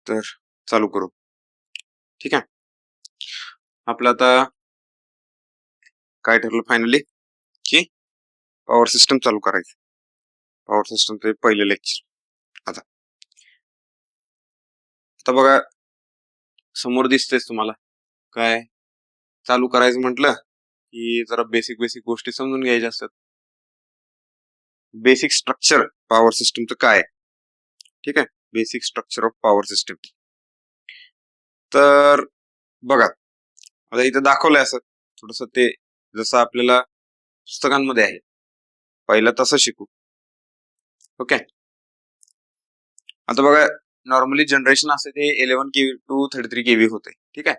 तर चालू करू. ठीक आहे. आपलं आता काय ठरलं फायनली की पॉवर सिस्टम चालू करायचं. पॉवर सिस्टमचं पहिलं लेक्चर. आता बघा समोर दिसतेच तुम्हाला काय चालू करायचं म्हटलं की जरा बेसिक गोष्टी समजून घ्यायच्या असतात. बेसिक स्ट्रक्चर पॉवर सिस्टमचं काय. ठीक आहे. Basic structure of power system. तर बघा आता इथं दाखवलंय असं थोडस ते जसं आपल्याला पुस्तकांमध्ये आहे पहिलं तसं शिकू. ओके. आता बघा नॉर्मली जनरेशन असते ते 11 केव्ही टू 33 केव्ही होते. ठीक आहे.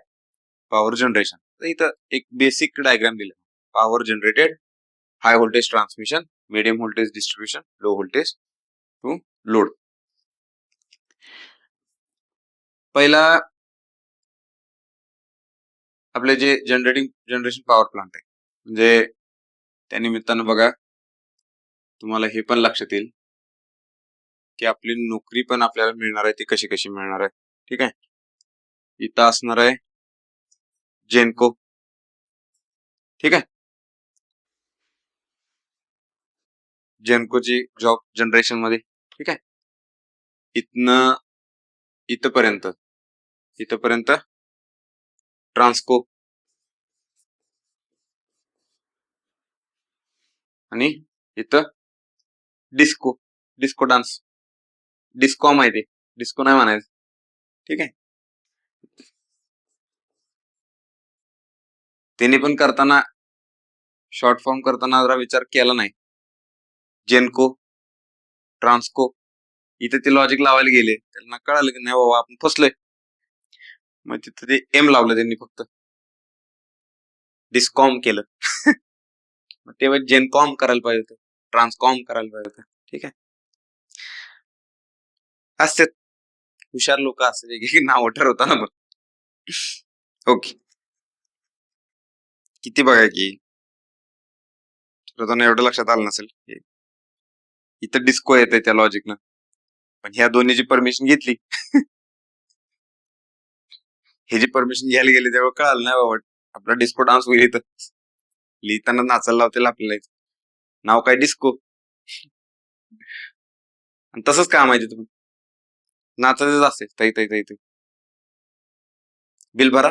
Power generation. तर इथं एक बेसिक डायग्राम दिलं. Power generated, high voltage transmission, medium voltage distribution, low voltage to load. पहिला आपले जे जनरेशन पॉवर प्लांट आहे म्हणजे त्या निमित्तानं बघा तुम्हाला हे पण लक्षात येईल की आपली नोकरी पण आपल्याला मिळणार आहे ती कशी कशी मिळणार आहे. ठीक आहे. इथं असणार आहे जेनको. ठीक आहे. जेनकोची जॉब जनरेशन मध्ये. ठीक आहे. इथनं इथपर्यंत ट्रान्सको आणि इथं डिस्को डान्स. डिस्को माहिती, डिस्को नाही म्हणायचं. ठीक आहे. त्यांनी पण करताना शॉर्ट फॉर्म करताना जरा विचार केला नाही. जेनको ट्रान्सको इथे ते लॉजिक लावायला गेले त्यांना कळालं की नाही बाबा आपण फसलोय. मग तिथं ते एम लावलं त्यांनी फक्त डिस्कॉम केलं. मग तेव्हा जेनकॉम करायला पाहिजे होतं, ट्रान्सकॉम करायला पाहिजे होतं. ठीक आहे. असतात हुशार लोक असतात की नाव ठरवताना पण. ओके. किती बघा की ठरवताना एवढं लक्षात आलं नसेल. इथं डिस्को येते त्या लॉजिकनं पण ह्या दोन्हीची परमिशन घेतली. हे जी परमिशन घ्यायला गेली तेव्हा कळालं नाही बाबा आपला डिस्को डान्स होईल इथं. लिहिताना नाचायला लावतील आपल्याला नाव काय डिस्को. आणि तसंच काम आहे तिथं नाचायचंच असते. तै तै तै तै बिल भरा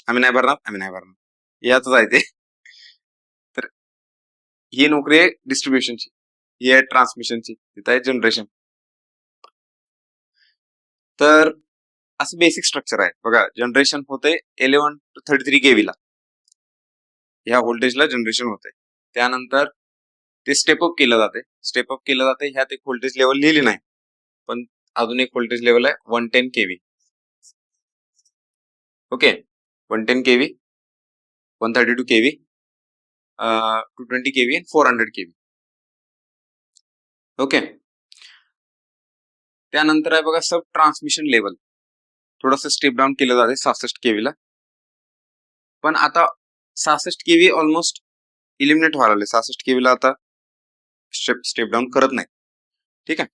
आम्ही नाही भरणार याच आहे ते. तर ही नोकरी आहे डिस्ट्रीब्युशनची, ही आहे ट्रान्समिशनची, तिथं आहे जनरेशन. तर असं बेसिक स्ट्रक्चर आहे बघा. जनरेशन होते 11 to 33 केव्ही ला ह्या व्होल्टेजला जनरेशन होते. त्यानंतर ते स्टेप अप केलं जाते. ह्यात एक व्होल्टेज लेवल लिहिली नाही पण अजून एक व्होल्टेज लेवल आहे 110 kV. Okay. 110 kV, 132 kV, 220 kV आणि 400 केव्ही. ओके. त्यानंतर आहे बघा सब ट्रान्समिशन लेवल थोडस स्टेप डाऊन केलं जाते 66 केव्ही ला. पण आता 66 केव्ही ऑलमोस्ट इलिमिनेट व्हायला लागले. 66 केव्ही ला आता स्टेप डाऊन करत नाही. ठीक आहे.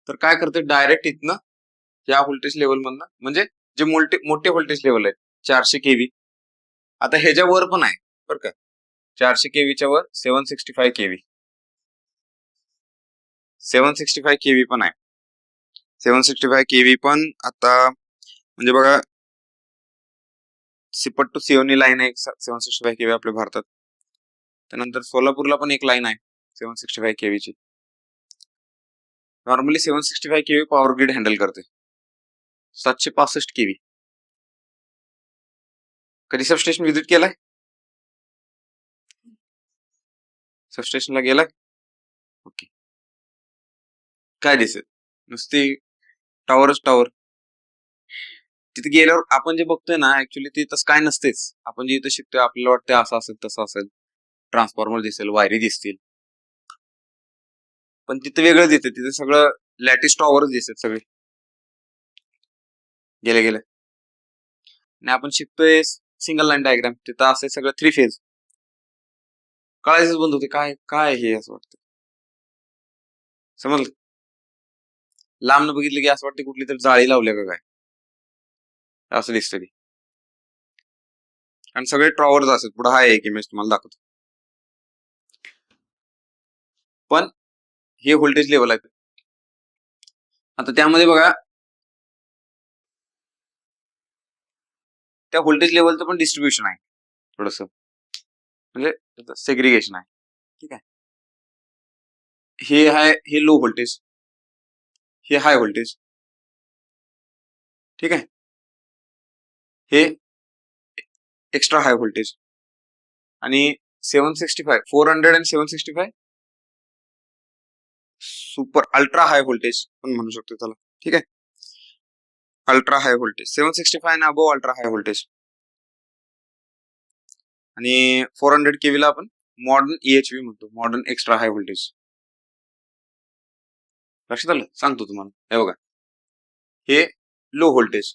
तर काय करते डायरेक्ट इथनं या व्होल्टेज लेवल मधनं म्हणजे जे मोठे व्होल्टेज लेवल आहे 400 केव्ही. आता ह्याच्यावर पण आहे बरं का. 400 केव्हीच्या वर 765 केव्ही, 765 केव्ही पण आहे. 765 केव्ही पण आता म्हणजे बघा सिपट टू सिओनी लाईन आहे 765 केव्ही आपल्या भारतात. त्यानंतर सोलापूरला पण एक लाईन आहे 765 केव्हीची. Normally 765 KV power grid handle करते. 765 केव्ही कधी सबस्टेशन व्हिजिट केलाय? सबस्टेशनला गेलाय? ओके. काय दिसेल नुसती टॉवरच टॉवर. तिथे गेल्यावर आपण जे बघतोय ना ऍक्च्युली ते तसं काय नसतेच. आपण जे इथं शिकतोय आपल्याला वाटतं असं असेल तसं असेल. ट्रान्सफॉर्मर दिसेल, वायरी दिसतील, पण तिथे वेगळं दिसतं. तिथे सगळं लॅटिस टॉवरच दिसत सगळे गेले गेले. आणि आपण शिकतोय सिंगल लाईन डायग्राम. तिथं असे सगळं 3 फेज कळायचंच बंद होते. काय काय हे असं वाटतं. समजलं. लांब बघितलं की असं वाटतं कुठली तरी जाळी लावल्या का काय, असं दिसतं ती. आणि सगळे ट्रॉवर्स असतात. पुढे हा एक इमेज तुम्हाला दाखवतो. पण हे व्होल्टेज लेवल आहे. आता त्यामध्ये बघा, त्या व्होल्टेज लेवलचं पण डिस्ट्रीब्युशन आहे थोडस, म्हणजे सेग्रिगेशन आहे. ठीक आहे, हे आहे, हे लो व्होल्टेज, हे हाय व्होल्टेज. ठीक आहे, हे एक्स्ट्रा हाय व्होल्टेज. आणि 765 400 आणि 765 सुपर अल्ट्रा हाय व्होल्टेज पण म्हणू शकतो त्याला. ठीक आहे, अल्ट्रा हाय व्होल्टेज 765 ना अबोव अल्ट्रा हाय व्होल्टेज. आणि 400 केव्ही ला आपण मॉडर्न EHV म्हणतो, मॉडर्न एक्स्ट्रा हाय व्होल्टेज. लक्षात आलं, सांगतो तुम्हाला. हे बघा, हे लो व्होल्टेज,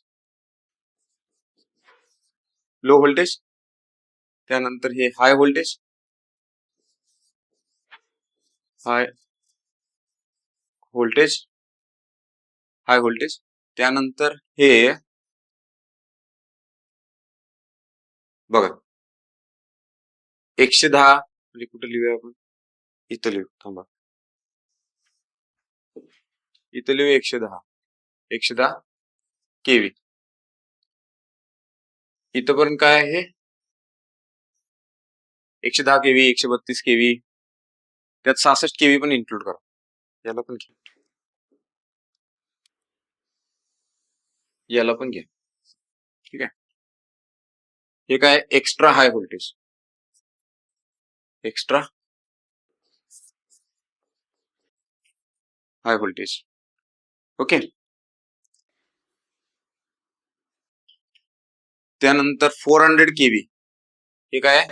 लो व्होल्टेज. त्यानंतर हे high voltage, high voltage, high voltage. त्यानंतर हे बघा 110, म्हणजे कुठे लिहूया आपण, इथं लिहू, थांबा, इथं लिहू 110 केव्ही. इथपर्यंत काय आहे, 110 केव्ही, 132 केव्ही. त्यात 66 केव्ही पण इन्क्लूड करा, याला पण घ्या, याला पण घ्या. ठीक आहे, हे काय, extra high voltage, extra high voltage. Okay, त्यानंतर 400 केव्ही, हे काय,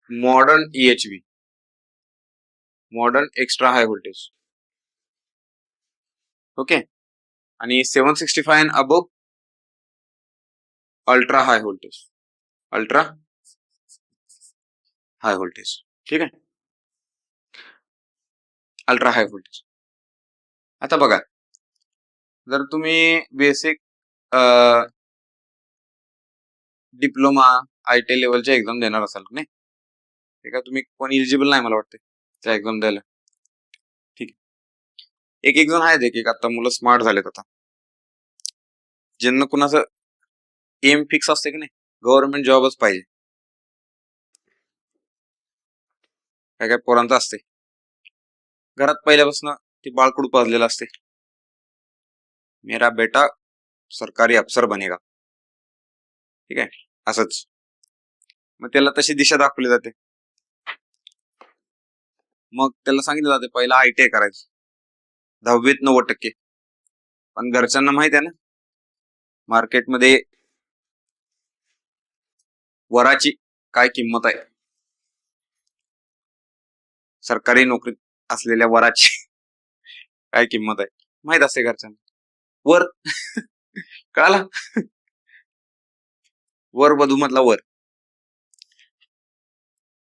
modern EHV, modern extra high voltage. Okay, आणि 765 above ultra high voltage, ultra high voltage. ठीक आहे, अल्ट्रा हाय व्होल्टेज. आता बघा, जर तुम्ही बेसिक डिप्लोमा ITI लेवलच्या एक्झाम देणार असाल नाही, ते का तुम्ही कोण इलिजिबल नाही मला वाटते त्या एक्झाम द्यायला. ठीक आहे, एक जण आहेत, एक आता मुलं स्मार्ट झालेत आता, ज्यांना कुणाचं एम फिक्स असते की नाही, गव्हर्नमेंट जॉबच पाहिजे. काय काय पोरांचं असते, घरात पहिल्यापासून ते बाळकुड पाजलेलं असते, मेरा बेटा सरकारी अफसर बनेगा. ठीक आहे, असंच. मग त्याला तशी दिशा दाखवली जाते. मग त्याला सांगितलं जाते पहिला ITI करायचं, 10वीत 90%. पण घरच्यांना माहित आहे ना, मार्केटमध्ये वराची काय किंमत आहे, सरकारी नोकरीत असलेल्या वराची काय किंमत आहे माहित असते घरच्यांना. वर कळाला, वर वधू मधला वर.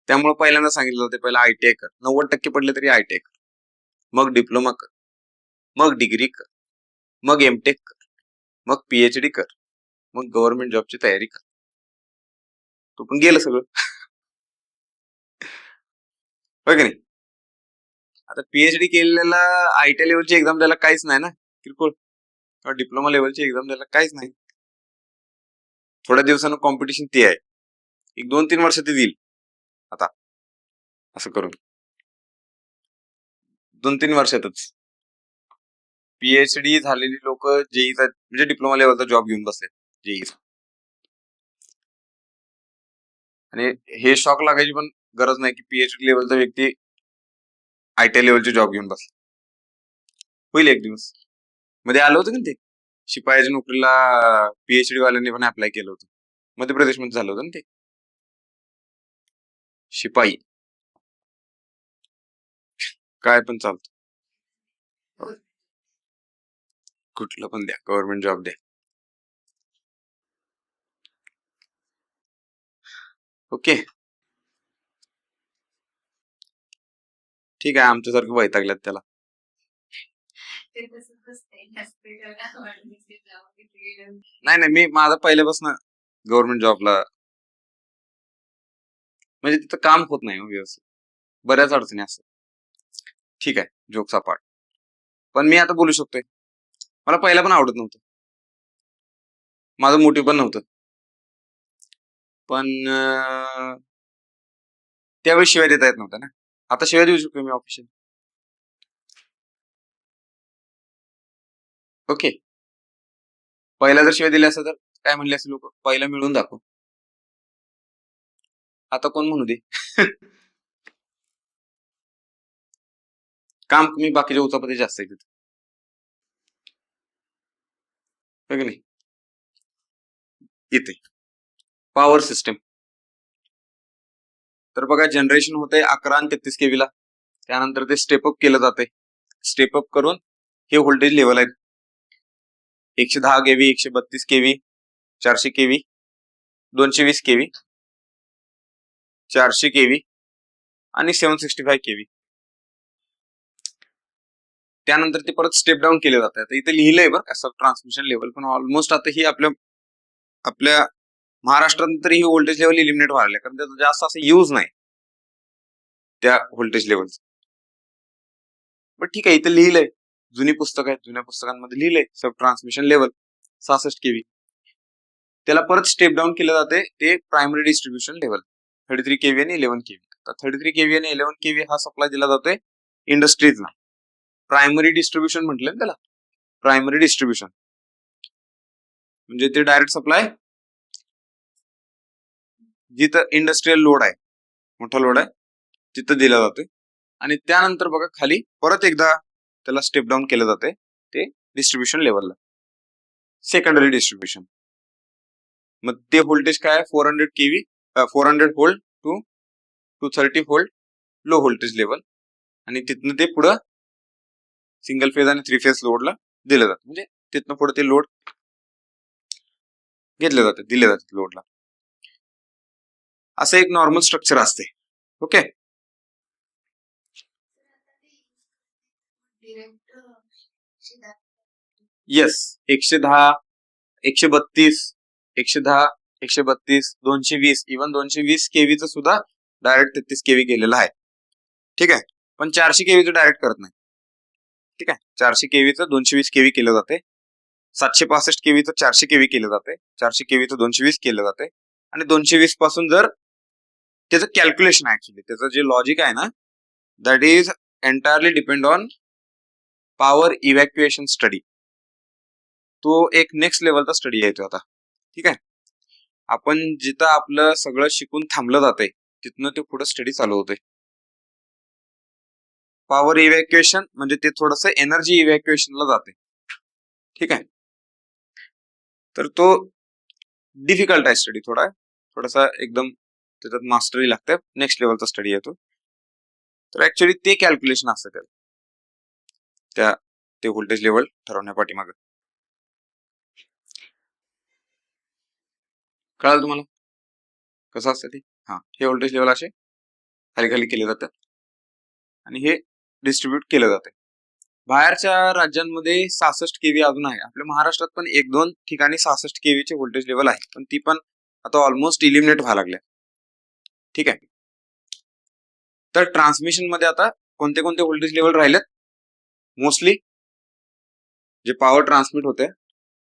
त्यामुळे पहिल्यांदा सांगितलं होतं, पहिला ITI कर, 90% पडले तरी ITI कर, मग डिप्लोमा कर, मग डिग्री कर, मग MTech कर, मग PhD कर, मग गव्हर्नमेंट जॉबची तयारी कर. तो पण गेलं सगळं. होय की नाही. आता PhD केलेला ITI लेवलची एक्झाम द्यायला काहीच नाही ना, किरकोळ. डिप्लोमा लेवलची एक्झाम द्यायला काहीच नाही. थोड्या दिवसानं कॉम्पिटिशन ते आहे, एक 2-3 वर्ष ते देईल. आता असं करून 2-3 वर्षातच PhD झालेली लोक जेईचा, म्हणजे डिप्लोमा लेवलचा जॉब घेऊन बसले जेईचा. आणि हे शॉक लागायची पण गरज नाही की PhD लेवलचा व्यक्ती ITI लेवलचे जॉब घेऊन बसला. होईल एक दिवस. मध्ये आलं होतं ना ते, शिपायाच्या नोकरीला PhD वाल्यांनी पण अप्लाय केलं होतं, मध्य प्रदेशमध्ये झालं होतं ना ते, शिपाई. काय पण चालतं, कुठलं पण द्या, गव्हर्नमेंट जॉब द्या. ओके, ठीक आहे, आमच्यासारखं वैतागल्यात त्याला. नाही नाही, मी माझा पहिल्यापासून गव्हर्नमेंट जॉबला, म्हणजे तिथं काम होत नाही हो व्यवस्थित, बऱ्याच अडचणी असतात. ठीक आहे, जोक्स अपार्ट. पण मी आता बोलू शकतोय. मला पहिला पण आवडत नव्हतं, माझं मोटिव्ह पण नव्हतं, पण त्यावेळी शिवाय देता येत नव्हत्या ना. आता शिवाय देऊ शकतो मी ऑफिशियल. ओके, पहिला जर शिवाय दिल्या असं तर काय म्हणले असं लोक, पहिला मिळून दाखव. आता कोण म्हणू दे. काम कमी, बाकीच्या उचापती जास्त आहे तिथे, हो की नाही. इथे पॉवर सिस्टम, तर बघा जनरेशन होते 11 आणि 33 केवी ला, त्यानंतर ते स्टेपअप केलं जाते. स्टेपअप करून हे व्होल्टेज लेवल आहेत 110 केवी, 132 केवी, 400 केवी, 220 केवी, 400 केवी आणि 765 केवी. त्यानंतर ते परत स्टेप डाऊन केले जाते. आता इथे लिहिलंय बरं का सब ट्रान्समिशन लेवल, पण ऑलमोस्ट आता ही आपल्या महाराष्ट्रात तरी ही व्होल्टेज लेवल इलिमिनेट व्हायला, कारण त्याचा जास्त असं यूज नाही त्या व्होल्टेज लेवलचं. पण ठीक आहे, इथे लिहिलंय, जुनी पुस्तक आहेत, जुन्या पुस्तकांमध्ये लिहिलंय सब ट्रान्समिशन लेवल 66 केवी. त्याला परत स्टेप डाऊन केलं जाते, ते प्रायमरी डिस्ट्रीब्युशन लेवल 33 केवी आणि 11 केवी. तर 33 केवी आणि 11 केवी हा सप्लाय दिला जातोय इंडस्ट्रीजला. प्रायमरी डिस्ट्रीब्युशन म्हटलं ना त्याला, प्रायमरी डिस्ट्रीब्युशन म्हणजे ते डायरेक्ट सप्लाय जिथं इंडस्ट्रीयल लोड आहे, मोठा लोड आहे, तिथं दिला जातोय. आणि त्यानंतर बघा खाली परत एकदा त्याला स्टेप डाऊन केलं जाते, ते डिस्ट्रीब्युशन लेवलला, सेकंडरी डिस्ट्रीब्युशन. मग ते व्होल्टेज काय आहे, 400 KV, 400 volt to 230 volt low voltage level. आणि तिथनं ते पुढं सिंगल फेज आणि 3 फेज लोडला दिलं जातं, म्हणजे तिथनं पुढे ते लोड घेतले जाते, दिले जातात लोडला. असं एक नॉर्मल स्ट्रक्चर असते. ओके, येस, 110, 132, 110, 132, 220, इव्हन 220 केवीचं सुद्धा डायरेक्ट 33 केवी केलेलं आहे. ठीक आहे, पण 400 केवीचं डायरेक्ट करत नाही. ठीक आहे, 400 केवीचं 220 केवी केलं जाते, 765 केवीचं 400 केवी केलं जाते, 400 केवीचं 220 केलं जाते. आणि 220 पासून जर त्याचं कॅल्क्युलेशन ऍक्च्युली त्याचं जे लॉजिक आहे ना, that is entirely depend on power evacuation study. तो एक नेक्स्ट लेवलचा स्टडी आहे तो आता. ठीक आहे, आपण जिथं आपलं सगळं शिकून थांबलं जाते तिथनं ते पुढे स्टडी चालू होते. पॉवर इव्हॅक्युएशन म्हणजे ते थोडस एनर्जी इव्हॅक्युएशनला जाते. ठीक आहे, तर तो डिफिकल्ट आहे स्टडी, थोडासा एकदम त्याच्यात मास्टरी लागते, नेक्स्ट लेवलचा स्टडी आहे तो. तर ऍक्च्युली ते कॅल्क्युलेशन असतं त्या ते व्होल्टेज लेवल ठरवण्या पाठीमागे. कळालं तुम्हाला कसं असतं ते? हा, हे व्होल्टेज लेवल असे खाली खाली केले जातात आणि हे डिस्ट्रीब्यूट केलं जाते. बाहेरच्या राज्यांमध्ये 66 केवी अजून आहे, आपल्या महाराष्ट्रात पण 1-2 ठिकाणी 66 केवीचे व्होल्टेज लेवल आहे, पण ती पण आता ऑलमोस्ट इलिमिनेट व्हायला लागल्या. ठीक आहे, तर ट्रान्समिशन मध्ये आता कोणते कोणते व्होल्टेज लेवल राहिलेत, मोस्टली जे पॉवर ट्रान्समिट होते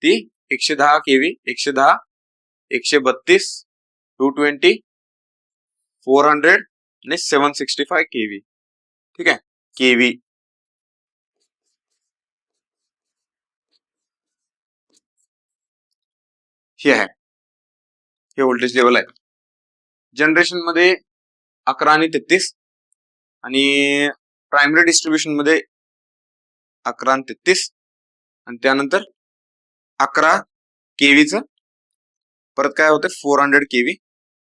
ती 110 केवी, 110, 132, 220, 400 आणि 765 केवी. ठीक आहे, केवी. हे आहे, हे व्होल्टेज लेवल आहे. जनरेशन मध्ये 11 आणि 33 आणि प्रायमरी डिस्ट्रीब्युशन मध्ये 11 आणि 33 आणि त्यानंतर 11 केवीचं परत काय होतं 400 केवी.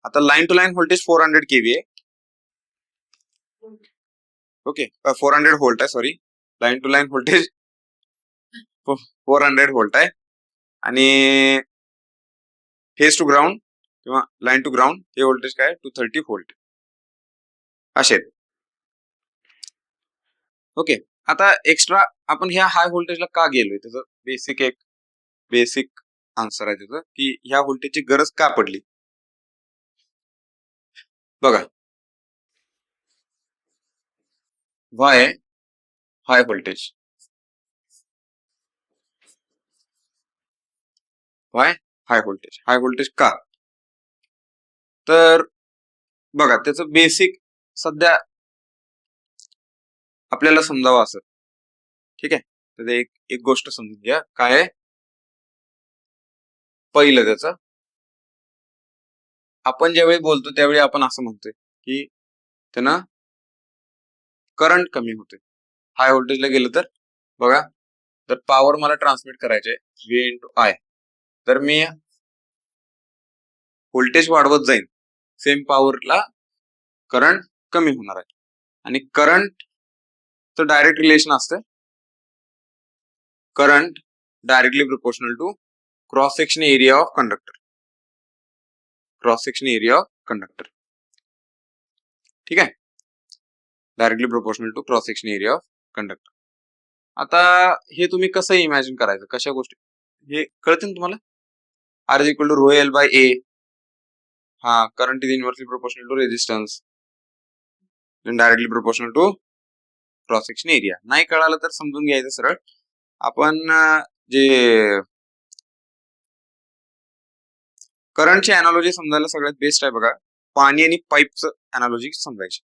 आता line to line voltage 400 KV आहे. ओके, 400 व्होल्ट आहे, sorry, line to line voltage 400 volt आहे आणि फेज टू ग्राउंड किंवा लाईन टू ग्राउंड हे व्होल्टेज काय 230 व्होल्ट असे. ओके, आता एक्स्ट्रा आपण ह्या हाय व्होल्टेजला का गेलोय त्याचं बेसिक आन्सर आहे त्याचं की ह्या व्होल्टेजची गरज का पडली. बघा, Y high voltage, Y high voltage का, तर बघा त्याचं बेसिक सध्या आपल्याला समजावं असं, ठीक आहे. तर एक गोष्ट समजून घ्या काय आहे. पहिलं त्याचं आपण ज्यावेळी बोलतो त्यावेळी आपण असं म्हणतोय की त्यानं करंट कमी होते. हाय व्होल्टेजला गेलं तर बघा, तर पॉवर मला ट्रान्समिट करायचे व्ही इंटू आय, तर मी व्होल्टेज वाढवत जाईन सेम पॉवरला करंट कमी होणार आहे. आणि करंटचं डायरेक्ट रिलेशन असतं current directly proportional to cross section area of conductor, cross section area of conductor, ठीक आहे. Directly proportional to cross section area of conductor. आता हे तुम्ही कसं इमॅजिन करायचं, कशा गोष्टी हे कळते ना तुम्हाला. R is equal to rho L by A, हा current is inversely proportional to resistance directly proportional to cross section area. नाही कळालं तर समजून घ्यायचं सरळ. आपण जे करंटची अनालॉजी समजायला सगळ्यात बेस्ट आहे बघा, पाणी आणि पाईपचं अनालॉजी समजायची,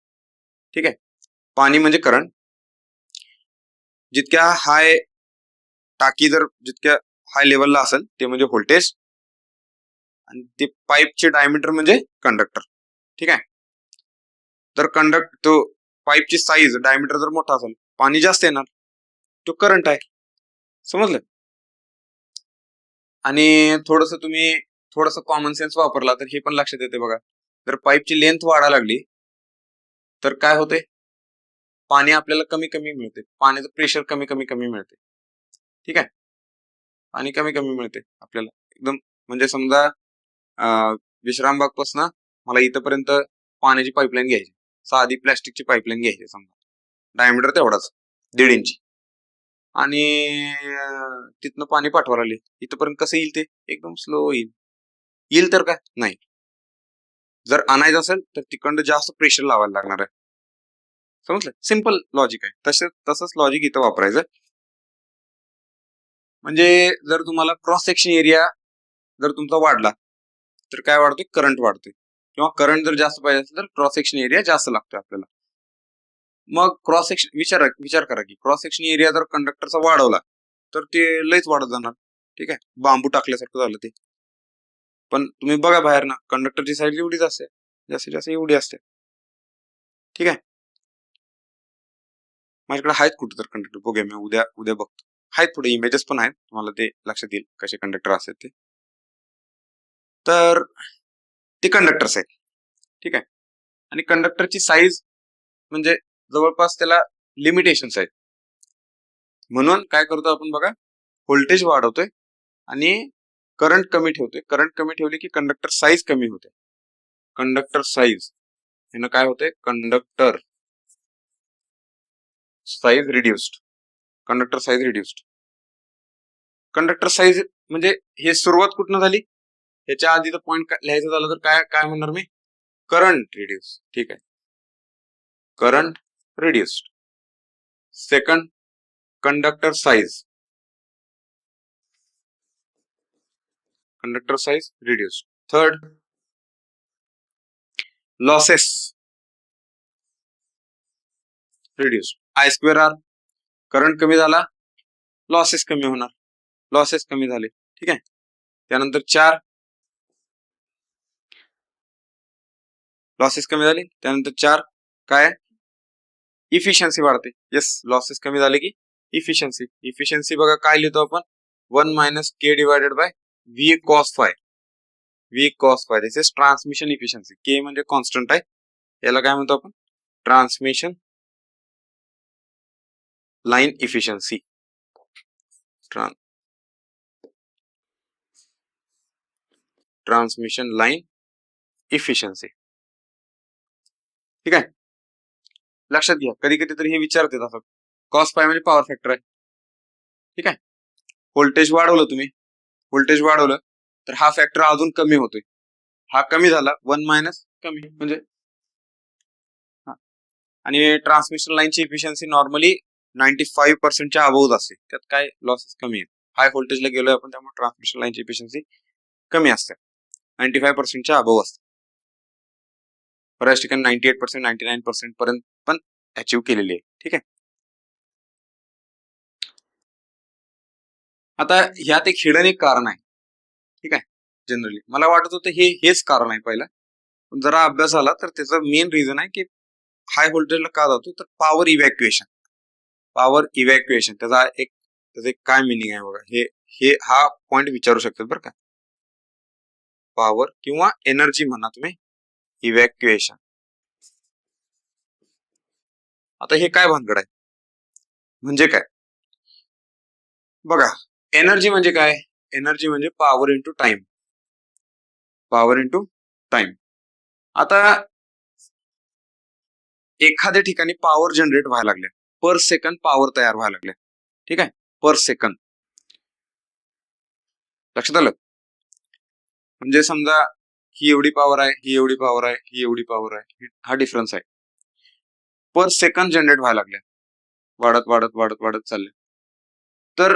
ठीक आहे. पाणी म्हणजे करंट, जितक्या हाय टाकी जर जितक्या हाय लेवलला असेल ते म्हणजे व्होल्टेज, आणि ते पाईपचे डायमीटर म्हणजे कंडक्टर, ठीक आहे. तर तो पाईपची साईज डायमीटर जर मोठा असेल पाणी जास्त येणार, तो करंट आहे, समजलं. आणि थोडस कॉमन सेन्स वापरला तर हे पण लक्षात येते बघा, जर पाईपची लेंथ वाढायला लागली तर काय होते, पाणी आपल्याला कमी कमी मिळते, पाण्याचं प्रेशर कमी कमी कमी मिळते, ठीक आहे. पाणी कमी कमी मिळते आपल्याला एकदम, म्हणजे समजा विश्रामबाग पासून मला इथपर्यंत पाण्याची पाईपलाईन घ्यायची, साधी प्लॅस्टिकची पाईपलाईन घ्यायची समजा, डायमीटर तेवढाच 1.5 इंची, आणि तिथनं पाणी पाठवायला लागले इथपर्यंत, कसं येईल ते, एकदम स्लो येईल तर काय नाही. जर आणायचं असेल तर तिकडं जास्त प्रेशर लावायला लागणार आहे, समजलं. सिंपल लॉजिक आहे. तसंच लॉजिक इथं वापरायचं. म्हणजे जर तुम्हाला क्रॉस सेक्शन एरिया जर तुमचा वाढला तर काय वाढतोय, करंट वाढतोय, किंवा करंट जर जास्त पाहिजे असेल तर क्रॉस सेक्शन एरिया जास्त लागतोय आपल्याला. मग क्रॉस सेक्शन विचार करा की क्रॉस सेक्शन एरिया जर कंडक्टरचा वाढवला तर ते लयच वाढत जाणार, ठीक आहे, बांबू टाकल्यासारखं झालं ते. पण तुम्ही बघा बाहेर ना, कंडक्टरची साईज एवढीच असते, जास्तीत जास्त एवढी असते, ठीक आहे. माझ्याकडे आहेत कुठे तर कंडक्टर, बघूया मी उद्या बघतो. आहेत पुढे इमेजेस पण आहेत, तुम्हाला ते लक्षात येईल कसे कंडक्टर असतात ते. तर ते कंडक्टर्स आहेत, ठीक आहे. आणि कंडक्टरची साईज म्हणजे जवळपास त्याला लिमिटेशन्स आहेत. म्हणून काय करतो आपण बघा, व्होल्टेज वाढवतोय आणि करंट कमी ठेवतोय. करंट कमी ठेवली की कंडक्टर साईज कमी होते. कंडक्टर साईज यानं काय होते, conductor size reduced, conductor size reduced. Conductor size म्हणजे हे सुरुवात कुठनं झाली, ह्याच्या आधीचा पॉइंट लिहायचं झालं तर काय काय म्हणणार मी, करंट रिड्यूस, ठीक आहे, current reduced. Second, conductor size reduced. Third, losses reduced. I square R, current कमी झाला लॉसेस कमी होणार, लॉसेस कमी झाले, ठीक आहे. त्यानंतर 4, लॉसेस कमी झाले, त्यानंतर 4 काय, इफिशियन्सी वाढते. येस, लॉसेस कमी झाले की इफिशियन्सी बघा काय लिहितो आपण, 1 minus K divided by V cos phi. This is transmission efficiency. K म्हणजे कॉन्स्टंट आहे, याला काय म्हणतो आपण, transmission line efficiency. Transmission line efficiency, ठीक आहे. लक्षात घ्या, कधी कधी तर हे विचारतात असं कॉस पाय म्हणजे पॉवर फॅक्टर आहे. ठीक आहे. व्होल्टेज वाढवलं तुम्ही, व्होल्टेज वाढवलं तर हा फॅक्टर अजून कमी होतोय. हा कमी झाला, 1 मायनस कमी म्हणजे. आणि ट्रान्समिशन लाईनची इफिशियन्सी नॉर्मली 95% अबोव्ह असते, त्यात काय लॉसेस कमी आहेत. हाय व्होल्टेजला गेलोय आपण, त्यामुळे ट्रान्समिशन लाईनची इफिशियन्सी कमी असते, 95% अबोव्ह असते. बऱ्याच ठिकाणी 98%, 99% पर्यंत पण अचीव्ह केलेली आहे. ठीक आहे. आता ह्यात एक हिडन एक कारण आहे. ठीक आहे. जनरली मला वाटत होतं हेच कारण आहे पहिला, पण जरा अभ्यास झाला तर त्याचं मेन रिझन आहे की हाय व्होल्टेजला का जातो, तर पॉवर इव्हॅक्युएशन. पॉवर इव्हॅक्युएशन त्याचं एक काय मिनिंग आहे बघा, हे हे हा पॉइंट विचारू शकतात बरं का. पॉवर किंवा एनर्जी म्हणा तुम्ही, इव्हॅक्युएशन. आता हे काय भानगड आहे, म्हणजे काय बघा. एनर्जी म्हणजे काय, एनर्जी म्हणजे power into time. Power into time. आता एखाद्या ठिकाणी पॉवर जनरेट व्हायला लागले, पर सेकंद पॉवर तयार व्हायला लागले. ठीक आहे, पर सेकंद. लक्षात आलं. म्हणजे समजा ही एवढी पॉवर आहे, ही एवढी पॉवर आहे, ही एवढी पॉवर आहे, हा डिफरन्स आहे. पर सेकंद जनरेट व्हायला लागले, वाढत वाढत वाढत वाढत चालले. तर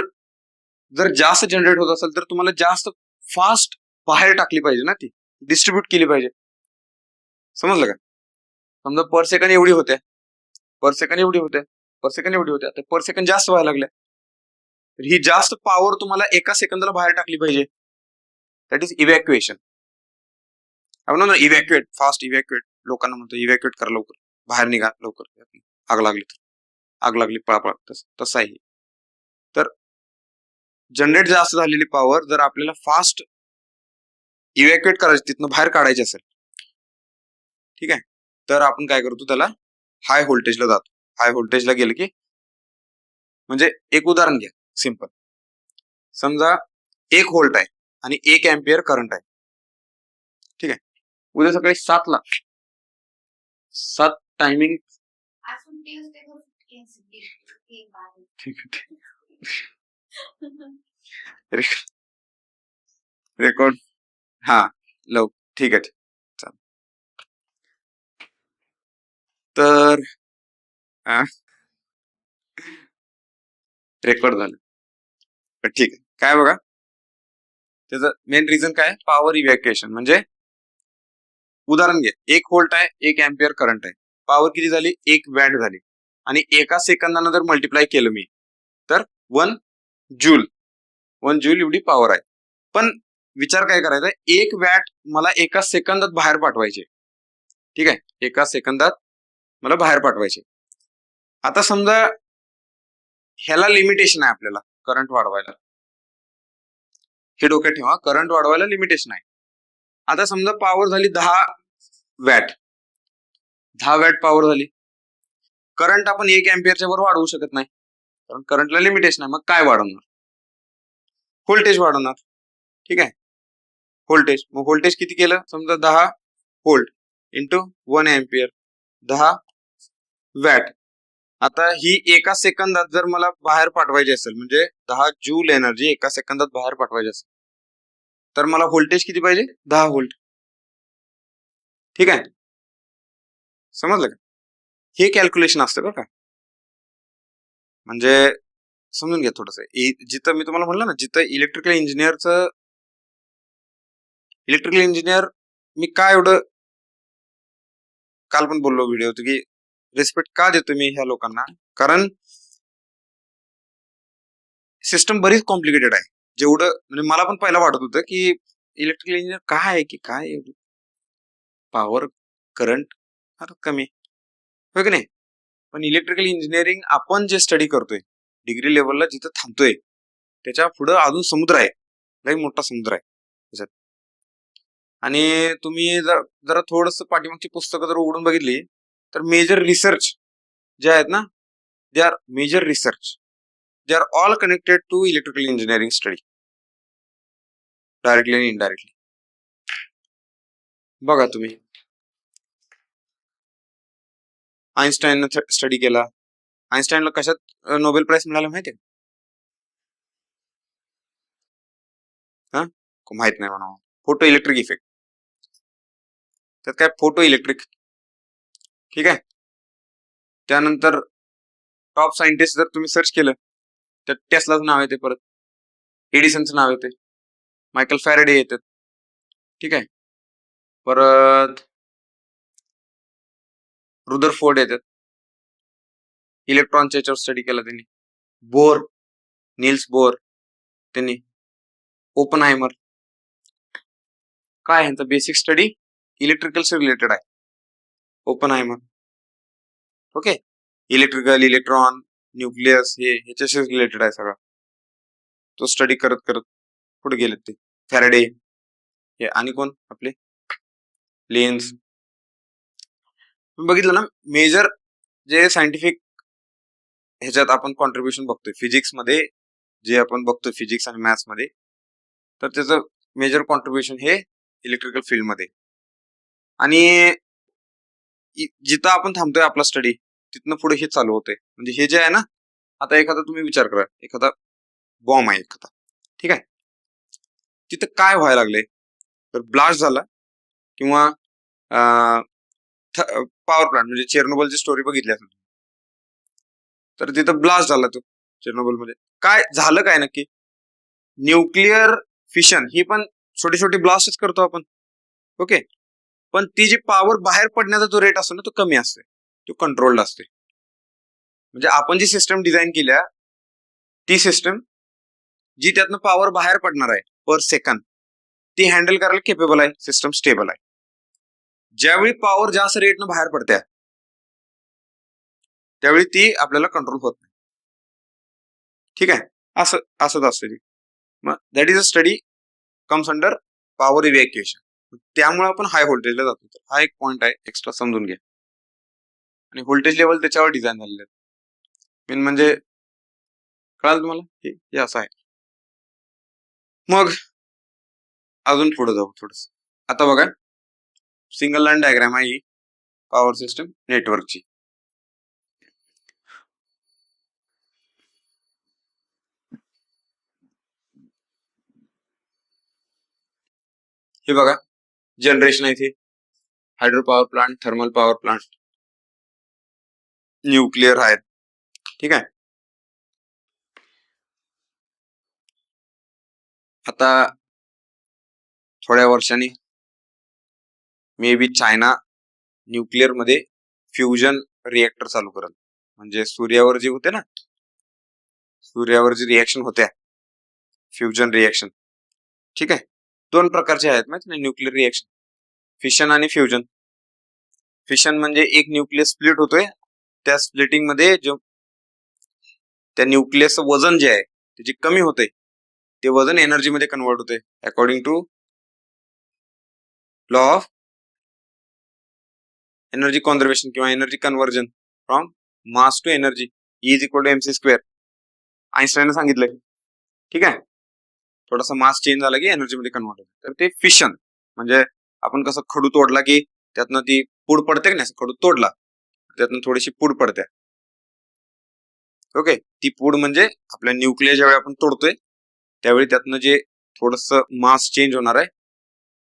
जर जास्त जनरेट होत असेल तर तुम्हाला जास्त फास्ट बाहेर टाकली पाहिजे ना, ती डिस्ट्रीब्यूट केली पाहिजे. समजलं का. समजा पर सेकंड एवढी होते, पर सेकंड एवढी होते, पर सेकंड एवढी होते, आता पर सेकंड जास्त व्हायला लागल्या, तर ही जास्त पॉवर तुम्हाला एका सेकंदाला बाहेर टाकली पाहिजे. That is evacuation. आपण ना इव्हॅक्युएट, फास्ट इव्हॅक्युएट, लोकांना म्हणतो इव्हॅक्युएट करा लवकर, बाहेर निघा लवकर, आग लागली तर आग लागली पळापळ, तसं आहे. तर जनरेट जास्त झालेली पॉवर जर आपल्याला फास्ट इव्हॅक्युएट करायची, तिथनं बाहेर काढायची असेल, ठीक आहे, तर आपण काय करतो, त्याला हाय व्होल्टेजला जातो. हाय व्होल्टेजला गेलं की, म्हणजे एक उदाहरण घ्या सिंपल. समजा 1 व्होल्ट आहे आणि 1 अँपियर करंट आहे. ठीक आहे. उद्या सकाळी 7 टायमिंग. रेकॉर्ड. हा ठीक आहे. तर रेकॉर्ड झालं, ठीक आहे. काय बघा, त्याचं मेन रिझन काय, पॉवर इव्हॅक्युएशन. म्हणजे उदाहरण घ्या, 1 व्होल्ट आहे, 1 अँपियर करंट आहे, पॉवर किती झाली, 1 वॅट झाली, आणि एका सेकंदानं जर मल्टिप्लाय केलं मी, तर 1 जूल एवढी पॉवर आहे. पण विचार काय करायचा, 1 वॅट मला एका सेकंदात बाहेर पाठवायचे. ठीक आहे, एका सेकंदात मला बाहेर पाठवायचे. आता समजा ह्याला लिमिटेशन आहे आपल्याला करंट वाढवायला, हे डोक्यात ठेवा, करंट वाढवायला लिमिटेशन आहे. आता समजा पॉवर झाली 10 वॅट, 10 वॅट पॉवर झाली. करंट आपण 1 अँपियरच्या वर वाढवू शकत नाही, कारण करंटला लिमिटेशन आहे. मग काय वाढवणार, व्होल्टेज वाढवणार. ठीक आहे, व्होल्टेज. मग व्होल्टेज किती केलं, समजा 10 व्होल्ट इंटू 1 अँपियर, 10 वॅट. आता ही एका सेकंदात जर मला बाहेर पाठवायची असेल, म्हणजे 10 जूल एनर्जी एका सेकंदात बाहेर पाठवायची असेल, तर मला व्होल्टेज किती पाहिजे, 10 व्होल्ट. ठीक आहे, समजलं का. हे कॅल्क्युलेशन असतं बरं का. म्हणजे समजून घ्या थोडस. जिथं मी तुम्हाला म्हणलं ना, जिथं इलेक्ट्रिकल इंजिनियर मी काय एवढं काल पण बोललो व्हिडिओ, की रिस्पेक्ट का देतो मी ह्या लोकांना, कारण सिस्टम बरीच कॉम्प्लिकेटेड आहे. जेवढं म्हणजे मला पण पहिला वाटत होतं की इलेक्ट्रिकल इंजिनियर काय आहे, की काय पॉवर करंट कमी, हो की नाही. पण इलेक्ट्रिकल इंजिनिअरिंग आपण जे स्टडी करतोय डिग्री लेवलला, जिथं थांबतोय, त्याच्या पुढे अजून समुद्र आहे, लई मोठा समुद्र आहे त्याच्यात. आणि तुम्ही जरा थोडस पाठीमागची पुस्तकं जर उघडून बघितली, तर मेजर रिसर्च जे आहेत ना, they are major research, they are all connected to electrical engineering study, directly आणि इनडायरेक्टली. बघा तुम्ही, आईन्स्टाईननं स्टडी केला, आईन्स्टाईनला कशात नोबेल प्राइज मिळाला माहितीये? हा, माहित नाही म्हणा. Photo electric effect. त्यात काय फोटो इलेक्ट्रिक. ठीक आहे. त्यानंतर टॉप सायंटिस्ट जर तुम्ही सर्च केलं तर टेस्लाचं नाव येते, परत एडिसनचं नाव येते, मायकल फॅरेडे येतात. ठीक आहे. परत रुदरफोर्ड येतात, इलेक्ट्रॉनच्या याच्यावर स्टडी केला त्यांनी. बोर, निल्स बोर त्यांनी. ओपनहायमर. काय यांचा बेसिक स्टडी इलेक्ट्रिकलशी रिलेटेड आहे. Oppenheimer. Okay. Electrical, electron, nucleus हे ह्याच्याशी रिलेटेड आहे सगळं. तो स्टडी करत करत पुढे गेले ते. फॅरेडे हे, आणि कोण आपले लेन्स. बघितलं ना, मेजर जे सायंटिफिक ह्याच्यात आपण कॉन्ट्रीब्युशन बघतोय फिजिक्स मध्ये, जे आपण बघतोय फिजिक्स आणि मॅथ्स मध्ये, तर त्याचं मेजर कॉन्ट्रीब्युशन हे इलेक्ट्रिकल फील्ड मध्ये. आणि जिथं आपण थांबतोय आपला स्टडी तिथनं पुढे हे चालू होते. म्हणजे हे जे आहे ना, आता एखादा तुम्ही विचार करा, एखादा बॉम्ब आहे एखादा, ठीक आहे, तिथं काय व्हायला लागले, तर ब्लास्ट झाला किंवा पॉवर प्लांट म्हणजे चेर्नोबलची स्टोरी बघितली असेल, तर तिथं ब्लास्ट झाला तो चेर्नोबल मध्ये. काय झालं, काय नक्की? न्यूक्लिअर फिशन ही पण छोटी छोटी ब्लास्टच करतो आपण. ओके. पण ती जी पॉवर बाहेर पडण्याचा जो रेट असतो ना, तो कमी असते, तो कंट्रोल्ड असते. म्हणजे आपण जी सिस्टम डिझाईन केल्या, ती सिस्टम जी त्यातनं पॉवर बाहेर पडणार आहे पर सेकंड, ती हँडल करायला केपेबल आहे, सिस्टम स्टेबल आहे. ज्यावेळी पॉवर जास्त रेटनं बाहेर पडते त्यावेळी ती आपल्याला कंट्रोल होत नाही. ठीक आहे. असं असंच असतं. मग that is a study comes under power evacuation. त्यामुळे आपण हाय व्होल्टेजला जातो. तर हा एक पॉइंट आहे, एक्स्ट्रा समजून घ्या. आणि व्होल्टेज लेवल त्याच्यावर डिझाईन झालेले आहेत. मेन म्हणजे कळालं तुम्हाला, हे असं आहे. मग अजून पुढे जाऊ थोडस. आता बघा, सिंगल लाईन डायग्राम आहे ही पॉवर सिस्टम नेटवर्कची. हे बघा, जनरेशन आहे इथे, hydro power plant, thermal power plant, nuclear आहेत. ठीक आहे. आता थोड्या वर्षांनी मे बी चायना न्यूक्लिअर मध्ये फ्युजन रिएक्टर चालू करेल. म्हणजे सूर्यावर जे होते ना, सूर्यावर जी रिएक्शन होत्या, फ्युजन रिएक्शन. ठीक आहे. दोन प्रकारचे आहेत माहिती नाही न्यूक्लिअर रिएक्शन, फिशन आणि फ्युजन. फिशन म्हणजे एक न्यूक्लियस स्प्लिट होतोय, त्या स्प्लिटिंग मध्ये जो त्या न्यूक्लियसचं वजन जे आहे ते जे कमी होते, ते वजन एनर्जी मध्ये कन्वर्ट होते according to law of energy conservation किंवा energy conversion from mass to energy, is equal to MC square. आईन्स्टाईनने सांगितलंय. ठीक आहे. थोडासा मास चेंज झाला की एनर्जी मध्ये कन्वर्ट होते. तर ते फिशन म्हणजे आपण कसं खडू तोडला की त्यातनं ती पूड पडते की नाही, खडू तोडला त्यातनं थोडीशी पूड पडते. ओके. ती पूड म्हणजे आपल्या न्यूक्लियस ज्यावेळी आपण तोडतोय त्यावेळी त्यातनं जे थोडस मास चेंज होणार आहे,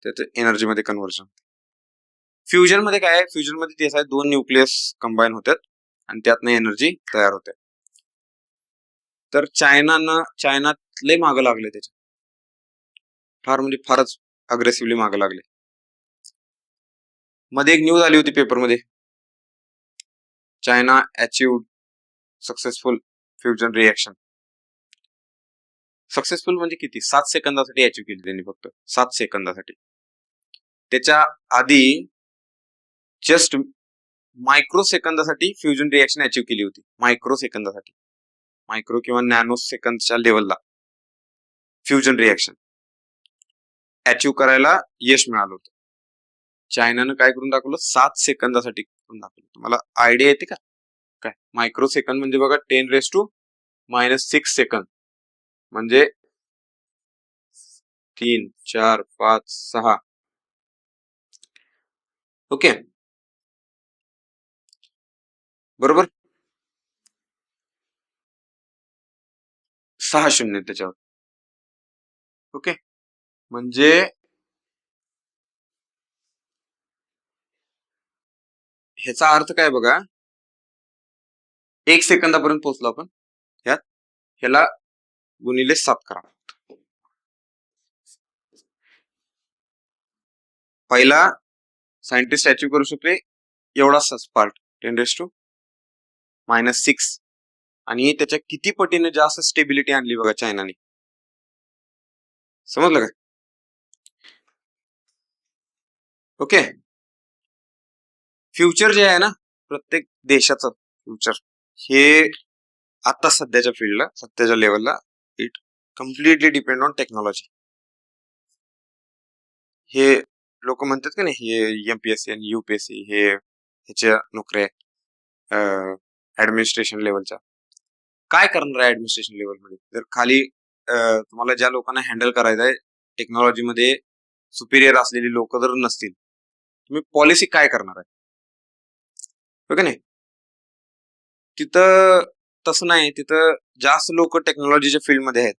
त्याचं एनर्जी मध्ये कन्व्हर्जन. फ्युजन मध्ये काय आहे, फ्युजन मध्ये तेच आहे, दोन न्यूक्लियस कंबाईन होतात आणि त्यातनं एनर्जी तयार होते. तर चायनात लय मागं लागले त्याच्या, फार म्हणजे फारच अग्रेसिव्हली मागं लागले. मध्ये एक न्यूज आली होती पेपरमध्ये, China achieved successful fusion reaction. Successful म्हणजे किती? 7 सेकंदासाठी अचीव्ह केली त्यांनी, फक्त 7 सेकंदासाठी. त्याच्या आधी जस्ट मायक्रो सेकंदासाठी फ्युजन रिएक्शन अचीव्ह केली होती. मायक्रो सेकंदासाठी, मायक्रो किंवा नॅनो सेकंदच्या लेवलला फ्युजन रिएक्शन अचीव्ह करायला यश मिळालं होतं. चायनानं काय करून दाखवलं? 7 सेकंदासाठी करून दाखवलं. तुम्हाला आयडिया येते का काय? मायक्रो सेकंद म्हणजे बघा 10⁻⁻6 सेकंद, म्हणजे 3, 4, 5, 6. ओके, बरोबर. 6 शून्य त्याच्यावर. ओके, म्हणजे ह्याचा अर्थ काय बघा, 1 सेकंदापर्यंत पोहोचलो आपण ह्यात. ह्याला गुणिले 7 करा. पहिला सायंटिस्ट अचीव्ह करू शकले एवढाच पार्ट 10⁻⁻6 आणि त्याच्या किती पटीने जास्त स्टेबिलिटी आणली बघा चायनाने. समजलं का? ओके, फ्युचर जे आहे ना, प्रत्येक देशाचं फ्युचर हे आता सध्याच्या फील्डला, सध्याच्या लेवलला it completely depend on technology. हे लोक म्हणतात का नाही, हे एमपीएससी आणि युपीएससी हे ह्याच्या नोकऱ्या ऍडमिनिस्ट्रेशन लेवलच्या. काय करणार आहे ऍडमिनिस्ट्रेशन लेवलमध्ये? जर खाली तुम्हाला ज्या लोकांना हँडल करायचं आहे टेक्नॉलॉजीमध्ये सुपिरियर असलेली लोक जर नसतील, तुम्ही पॉलिसी काय करणार आहे? हो का नाही? तिथं तसं नाही, तिथं जास्त लोक टेक्नॉलॉजीच्या फील्डमध्ये आहेत,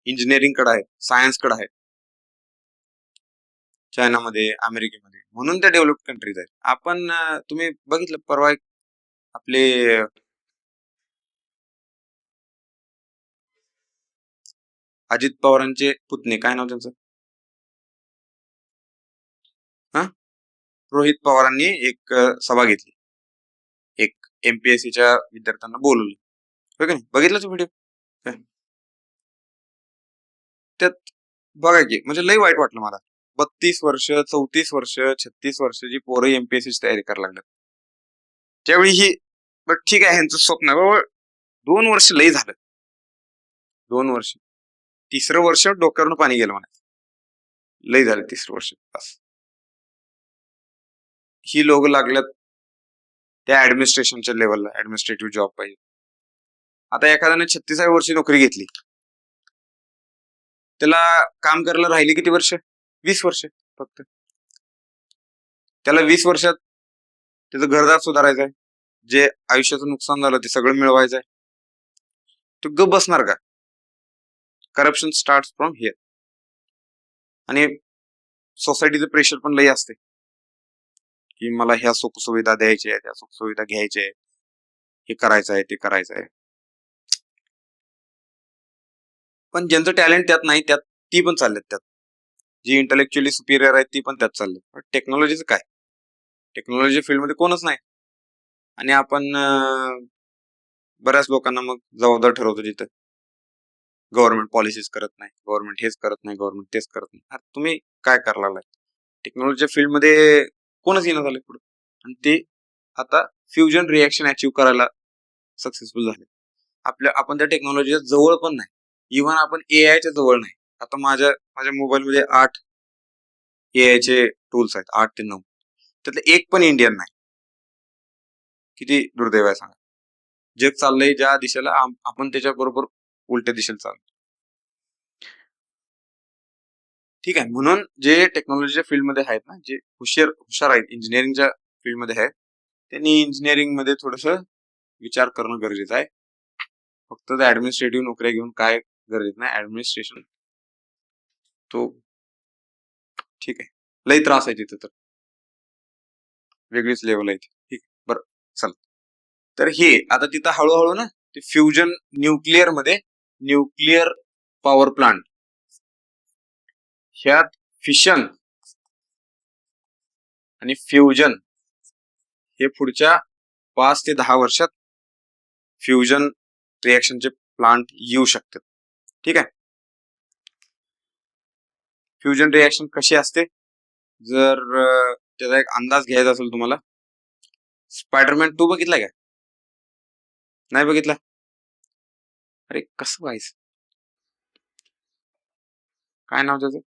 इंजिनिअरिंग कडे आहेत, सायन्स कडे आहेत, चायनामध्ये, अमेरिकेमध्ये, म्हणून त्या डेव्हलप्ड कंट्रीज आहेत. आपण तुम्ही बघितलं परवा आपले अजित पवारांचे पुतणे, काय नाव त्यांचं, रोहित पवारांनी एक सभा घेतली, एक एमपीएससीच्या विद्यार्थ्यांना बोलवलं, हो का नाही? बघितलं तो व्हिडिओ? त्यात बघा की म्हणजे लई वाईट वाटलं मला. 32 वर्ष, 34 वर्ष, 36 वर्षाची पोरं एमपीएससीची तयारी करायला लागतात. त्यावेळी ही ठीक आहे, ह्यांचं स्वप्न 2 वर्ष लई झालं, 2 वर्ष, 3रं वर्ष डोक्यावरून पाणी गेलं म्हणायचं, लई झालं 3रं वर्ष. बस ही लोक लागल्यात त्या ऍडमिनिस्ट्रेशनच्या लेवलला, ऍडमिनिस्ट्रेटिव्ह जॉब पाहिजे. आता एखाद्याने 36व्या वर्षी नोकरी घेतली, त्याला काम करायला राहिली किती वर्ष? 20 वर्ष फक्त. त्याला 20 वर्षात त्याचं घरदार सुधारायचं आहे, जे आयुष्याचं नुकसान झालं ते सगळं मिळवायचं आहे. तो गप बसणार का? Corruption start from here. आणि सोसायटीचं प्रेशर पण लई असते की मला ह्या सुख सुविधा द्यायच्या आहेत, त्या सुख सुविधा घ्यायच्या आहेत, हे करायचं आहे, ते करायचं आहे. पण ज्यांचं टॅलेंट त्यात नाही, त्यात ती पण चाललेत, त्यात जी इंटेलेक्च्युअली सुपिरियर आहेत ती पण त्यात चालले. पण टेक्नॉलॉजीचं काय? टेक्नॉलॉजी फील्डमध्ये कोणच नाही. आणि आपण बऱ्याच लोकांना मग जबाबदार ठरवतो जिथं गव्हर्नमेंट पॉलिसीज करत नाही, गव्हर्नमेंट हेच करत नाही, गव्हर्नमेंट तेच करत नाही. आता तुम्ही काय करायला लागलाय? टेक्नॉलॉजीच्या फील्डमध्ये कोणच येणं झालं पुढे, आणि ते आता फ्युजन रिॲक्शन अचीव्ह करायला सक्सेसफुल झाले. आपण त्या टेक्नॉलॉजीच्या जवळ पण नाही, इव्हन आपण एआयच्या जवळ नाही. आता माझ्या मोबाईलमध्ये 8 एआयचे टूल्स आहेत, 8 ते 9, त्यातलं एक पण इंडियन नाही. किती दुर्दैव आहे सांगा. जग चाललंय ज्या दिशेला, आपण त्याच्या बरोबर उलट्या दिशेला चाललो. ठीक आहे, म्हणून जे टेक्नॉलॉजीच्या फील्डमध्ये आहेत ना, जे हुशार आहेत, इंजिनिअरिंगच्या फील्डमध्ये आहेत, त्यांनी इंजिनिअरिंग मध्ये थोडस विचार करणं गरजेचं आहे. फक्त ऍडमिनिस्ट्रेटिव्ह नोकऱ्या घेऊन काय गरजेचं नाही. ऍडमिनिस्ट्रेशन तो ठीक आहे, लई त्रास आहे तिथं, तर वेगळीच लेवल आहे. ठीक आहे, बरं चल. तर हे आता तिथं हळूहळू ना ते फ्युजन न्यूक्लिअर मध्ये, न्यूक्लिअर पॉवर प्लांट, ह्यात फिशन आणि फ्युजन हे पुढच्या 5 ते 10 वर्षात फ्युजन रिएक्शनचे प्लांट येऊ शकतात. ठीक आहे. फ्युजन रिएक्शन कशी असते, जर त्याचा एक अंदाज घ्यायचा असेल तुम्हाला, स्पायडरमॅन 2 बघितलाय का? नाही बघितला? अरे कसं व्हायचं, काय नाव त्याचं,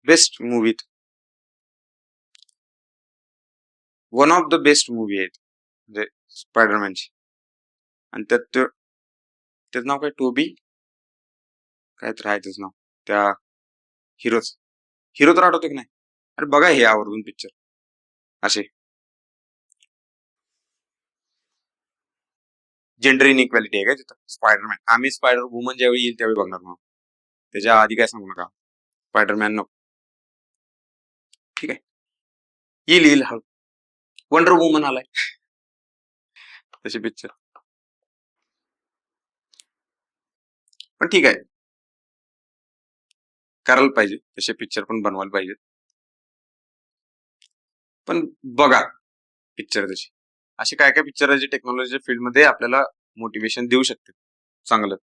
बेस्ट मूवीत, one of the best movie आहेत म्हणजे स्पायडरमॅनची. आणि त्यात त्याचं नाव काय, टोबी काय तर आहे त्याचं नाव, त्या हिरो तर आठवतो की नाही? अरे बघा हे आवर्जून पिक्चर असे. जेंडर इनइक्वॅलिटी आहे का तिथं? स्पायडरमॅन, आम्ही स्पायडर वुमन ज्यावेळी येईल त्यावेळी बघणार मग, त्याच्या आधी काय सांगू नका. स्पायडरमॅन नको. ठीक आहे, येईल हळू. वंडर वुमन आलाय तसे पिक्चर. पण ठीक आहे, करायला पाहिजे तसे पिक्चर पण बनवायला पाहिजे. पण बघा पिक्चर तशी, असे काय काय पिक्चर आहे जे टेक्नॉलॉजीच्या फील्डमध्ये आपल्याला मोटिवेशन देऊ शकते चांगलं.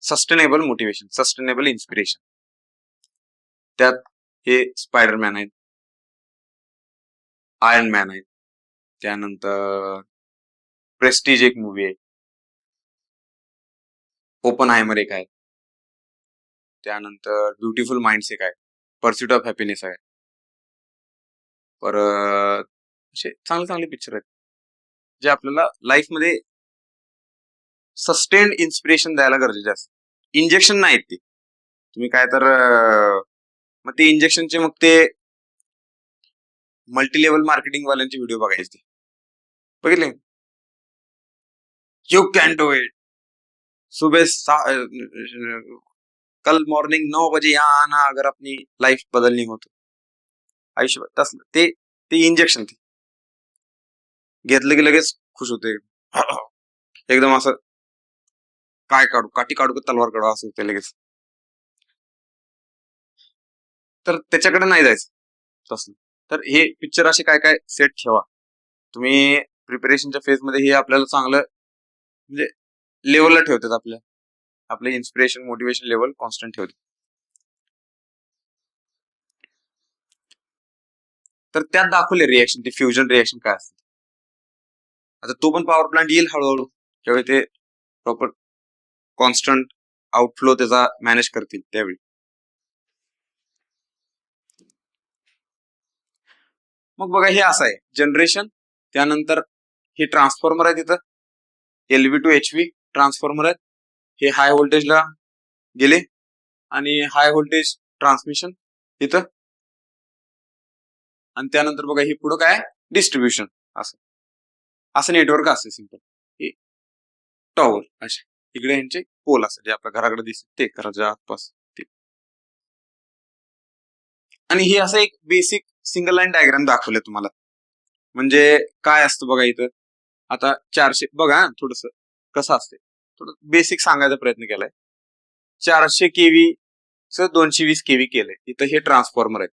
Sustainable motivation, sustainable inspiration. त्यात हे स्पायडरमॅन आहेत, आयर्न मॅन आहेत, त्यानंतर प्रेस्टीज एक मूवी आहे, ओपन हायमर एक आहे, त्यानंतर ब्युटिफुल माइंड्स एक आहे, पर्स्युट ऑफ हॅपीनेस आहे. परत असे चांगले चांगले पिक्चर आहेत जे आपल्याला लाईफमध्ये सस्टेन्ड इन्स्पिरेशन द्यायला गरजेचे असते. इंजेक्शन नाहीत ते, तुम्ही काय तर मग ते इंजेक्शनचे मग ते मल्टी लेवल मार्केटिंग वाल्यांचे व्हिडिओ बघायचे, बघितले? यू कॅन डू इट, सुबह कल मॉर्निंग 9 बजे यहाँ आना अगर अपनी लाईफ बदलनी हो तो. आयुष्यभर तसलं ते इंजेक्शन, ते घेतलं की लगेच खुश होते एकदम, असं काय काढू, काठी काढू का तलवार काढू असं होते लगेच. तर त्याच्याकडे नाही जायचं तसलं. तर हे पिक्चर असे काय काय सेट ठेवा तुम्ही प्रिपरेशनच्या फेज मध्ये, हे आपल्याला चांगलं म्हणजे लेवलला ठेवतात, आपले इन्स्पिरेशन मोटिवेशन लेवल कॉन्स्टंट ठेवते. तर त्यात दाखवले रिएक्शन, ते फ्युजन रिएक्शन काय असते. आता तो पण पॉवर प्लांट येईल हळूहळू, त्यावेळी ते प्रॉपर कॉन्स्टंट आउटफ्लो त्याचा मॅनेज करतील त्यावेळी. मग बघा हे असं आहे जनरेशन, त्यानंतर हे ट्रान्सफॉर्मर आहे तिथं, LV टू HV ट्रान्सफॉर्मर आहेत, हे हाय व्होल्टेजला गेले आणि हाय व्होल्टेज ट्रान्समिशन तिथं, आणि त्यानंतर बघा हे पुढं काय डिस्ट्रीब्युशन. असं नेटवर्क असते सिंपल. हे टॉवर असे इकडे यांचे पोल असतात जे आपल्या घराकडे दिसत ते घराच्या आसपास ते. आणि हे असं एक बेसिक सिंगल लाईन डायग्राम दाखवले तुम्हाला. म्हणजे काय असतं बघा इथं, आता 400 बघा थोडस कसं असते, थोडं बेसिक सांगायचा प्रयत्न केलाय. 400 kV 220 kV केलंय, इथं हे ट्रान्सफॉर्मर आहेत.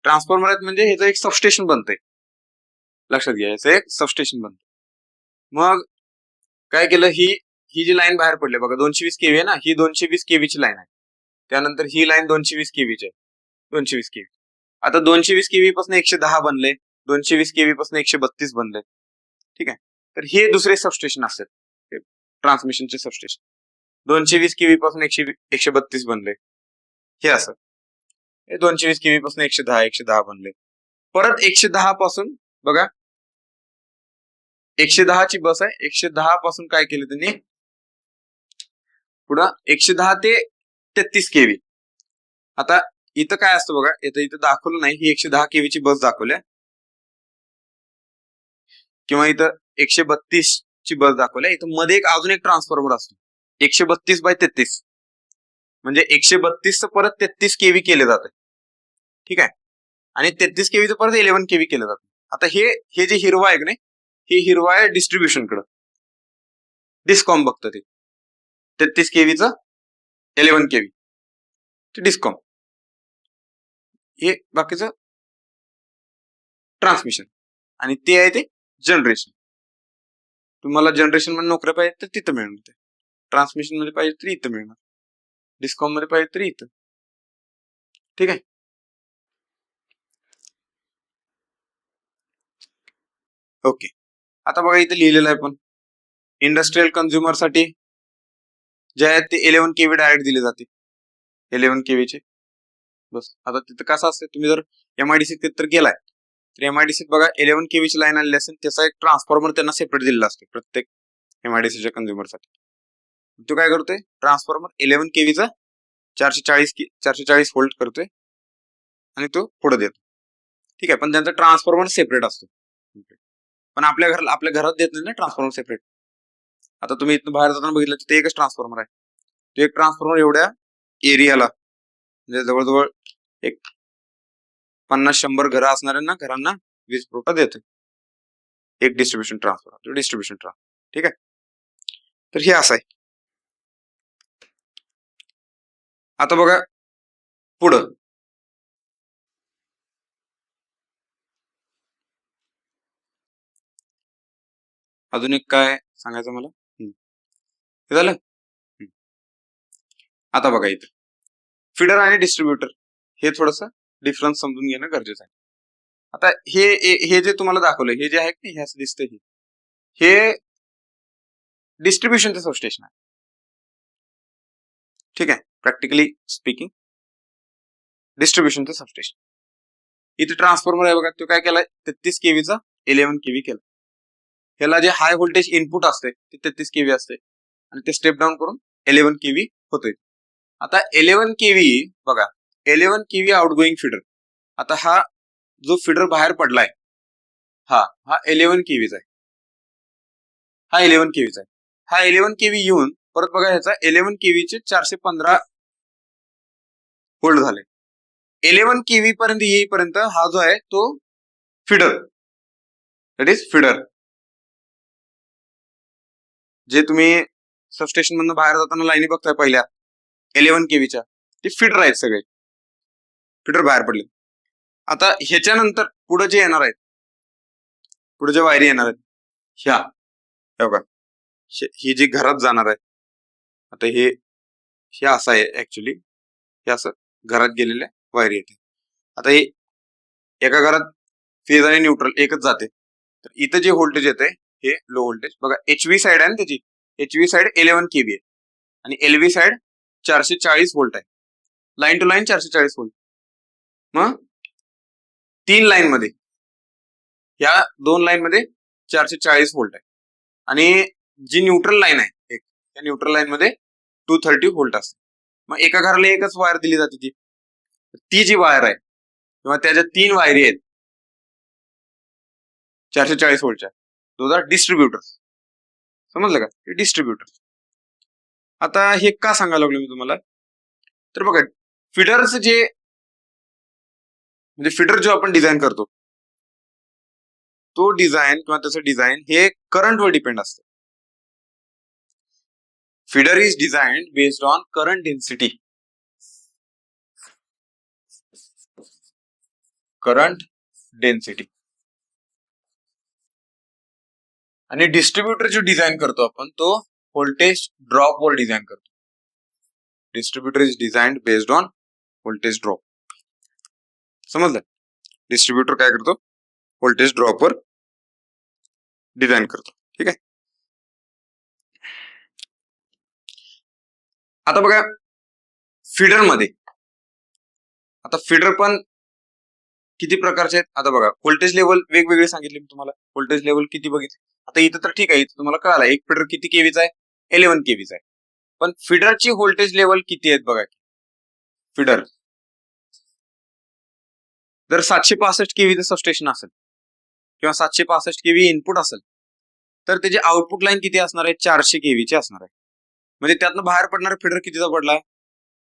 ट्रान्सफॉर्मर आहेत म्हणजे ह्याचं एक सबस्टेशन बनतंय, लक्षात घ्या, याचं एक सबस्टेशन बनतं. मग काय केलं, ही जी लाईन बाहेर पडली बघा 220 kV आहे ना, ही 220 kV ची लाईन आहे. त्यानंतर ही लाईन 220 kV ची आहे, 220 kV. आता 220 kV पासून 110 बनले, 220 kV पासून 132 बनले. ठीक आहे, तर हे दुसरे सबस्टेशन असतात ट्रान्समिशनचे सबस्टेशन. 220 kV पासून 132 बनले, हे असं. 220 kV पासून 110 बनले. परत 110 पासून बघा 110 ची बस आहे, 110 पासून काय केलं त्यांनी पुढं 110 ते 33 kV. आता इथं काय असतं बघा, इथं दाखवलं नाही, ही 110 kV ची बस दाखवल्या, किंवा इथं 132 ची बस दाखवल्या. इथं मध्ये एक अजून एक ट्रान्सफॉर्मर असतो 132/33, म्हणजे 132 परत 33 kV केले जाते. ठीक आहे, आणि 33 kV परत 11 kV केलं जातं. आता हे जे हिरवा आहे की नाही, हे हिरवा आहे डिस्ट्रीब्युशन कडे, डिस्कॉम बघतं ते 33 kV 11 kV ते डिस्कॉम, हे बाकीचं ट्रान्समिशन, आणि ते आहे ते जनरेशन. तुम्हाला जनरेशन मध्ये नोकऱ्या पाहिजे तर तिथं मिळणार, ट्रान्समिशन मध्ये पाहिजे तरी इथं मिळणार, डिस्कॉम मध्ये पाहिजे तरी इथं. ठीक आहे, ओके. आता बघा इथे लिहिलेलं आहे पण इंडस्ट्रियल कन्झ्युमर साठी जे आहेत ते 11 kV डायरेक्ट दिले जाते, 11 kV चे बस. आता तिथं कसं असतं, तुम्ही जर MIDC तर गेलाय तर MIDC बघा 11 kV ची लाईन आलेली असेल, त्याचा एक ट्रान्सफॉर्मर त्यांना सेपरेट दिलेला असतो प्रत्येक MIDCच्या कन्झ्युमर साठी. तो काय करतोय, ट्रान्सफॉर्मर 11 kV चा 440 व्होल्ट करतोय आणि तो पुढे देतो. ठीक आहे, पण त्यांचा ट्रान्सफॉर्मर सेपरेट असतो. पण आपल्या घरात देत नाही ना ट्रान्सफॉर्मर सेपरेट. आता तुम्ही इथून बाहेर जाताना बघितलं तिथे एकच ट्रान्सफॉर्मर आहे. तो एक ट्रान्सफॉर्मर एवढ्या एरियाला म्हणजे जवळजवळ एक 50-100 घरं असणाऱ्यांना घरांना वीज पुरवठा देतो. एक डिस्ट्रीब्युशन ट्रान्सफॉर्मर. ठीक आहे. तर हे असं आहे. आता बघा पुढं अजून एक काय सांगायचं मला. हे झालं. आता बघा इथं फिडर आणि डिस्ट्रीब्युटर हे थोडस डिफरन्स समजून घेणं गरजेचं आहे. आता हे जे तुम्हाला दाखवलंय हे जे आहे की हे असं दिसतंय हे डिस्ट्रीब्युशनचं सबस्टेशन आहे. ठीक आहे. प्रॅक्टिकली स्पीकिंग डिस्ट्रीब्युशनचं सबस्टेशन. इथे ट्रान्सफॉर्मर आहे बघा, तो काय केलाय 33 केव्हीचा 11 केव्ही केला. ह्याला जे हाय व्होल्टेज इनपुट असते ते 33 केव्ही असते आणि ते स्टेप डाऊन करून 11 केव्ही होतोय. आता 11 केव्ही बघा 11 केव्ही आउटगोईंग फिडर. आता हा जो फिडर बाहेर पडलाय हा 11 केव्हीचा आहे. हा 11 केव्हीचा आहे. हा 11 केव्ही येऊन परत बघा ह्याचा 11 केव्हीचे 415 व्होल्ट झाले. 11 केव्ही पर्यंत येईपर्यंत हा जो आहे तो फिडर, दॅट इज फिडर. जे तुम्ही सबस्टेशन मधून बाहेर जाताना लाईनी बघताय पहिल्या 11 केव्हीच्या, ते फिडर आहेत सगळे. फिडर बाहेर पडले. आता ह्याच्यानंतर पुढे जे येणार आहेत, पुढे जे वायरी येणार आहेत ह्या बघा, ही जी घरात जाणार आहे. आता हे असं आहे ऍक्च्युली, हे असं घरात गेलेल्या वायरी येते. आता हे एका घरात फेज आणि न्यूट्रल एकच जाते. तर इथं जे व्होल्टेज येते हे लो व्होल्टेज बघा. HV साइड आहे ना त्याची, HV साइड 11 केव्ही आहे आणि LV साइड 440 व्होल्ट आहे. Line to line 440 volt. मग 3 लाईन मध्ये, या 2 लाईन मध्ये 440 व्होल्ट आहे आणि जी न्यूट्रल लाईन आहे एक, त्या न्यूट्रल लाईन मध्ये 230 व्होल्ट असते. मग एका घराला एकच वायर दिली जाते. ती जी वायर आहे किंवा त्याच्या 3 वायरी आहेत 440 व्होल्टच्या, दोज आर डिस्ट्रीब्युटर. समजलं का? हे डिस्ट्रीब्युटर. आता हे का सांगायला लागलो मी तुम्हाला, तर बघा फिडरचं जे म्हणजे फिडर जो आपण डिझाईन करतो तो डिझाईन किंवा त्याचं डिझाईन हे करंटवर डिपेंड असतं. Feeder is designed based on current density. Current density. आणि डिस्ट्रीब्युटर जो डिझाईन करतो आपण तो व्होल्टेज ड्रॉप वर डिझाईन करतो. Distributor is designed based on voltage drop. समजलं? डिस्ट्रीब्युटर काय करतो? व्होल्टेज ड्रॉप वर डिझाईन करतो. ठीक आहे. आता बघा फिडर मध्ये, आता फिडर पण किती प्रकारचे आहेत. आता बघा व्होल्टेज लेवल वेगवेगळे सांगितले मी तुम्हाला. व्होल्टेज लेवल किती बघितले. आता इथं तर ठीक आहे, इथं तुम्हाला कळालं एक फिडर किती केवीचा आहे, 11 केवीचा आहे. पण फिडरची व्होल्टेज लेवल किती आहेत बघा. फिडर जर 765 केवीचं सबस्टेशन असेल किंवा 765 केवी इनपुट असेल तर त्याची आउटपुट लाईन किती असणार आहे, 400 केवीची असणार आहे. म्हणजे त्यातनं बाहेर पडणारा फिडर कितीचा पडला,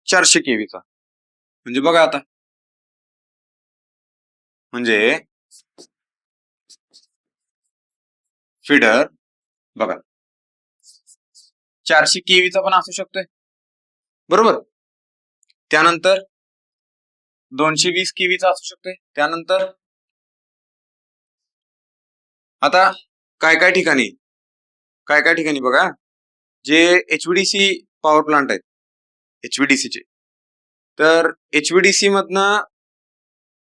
400 केवीचा. म्हणजे बघा आता, म्हणजे फिडर बघा 400 केवीचा पण असू शकतोय, बरोबर. त्यानंतर 220 केवीचा असू शकतोय. त्यानंतर आता काय काय ठिकाणी बघा जे HVDC पॉवर प्लांट आहेत HVDCचे, तर HVDC मधनं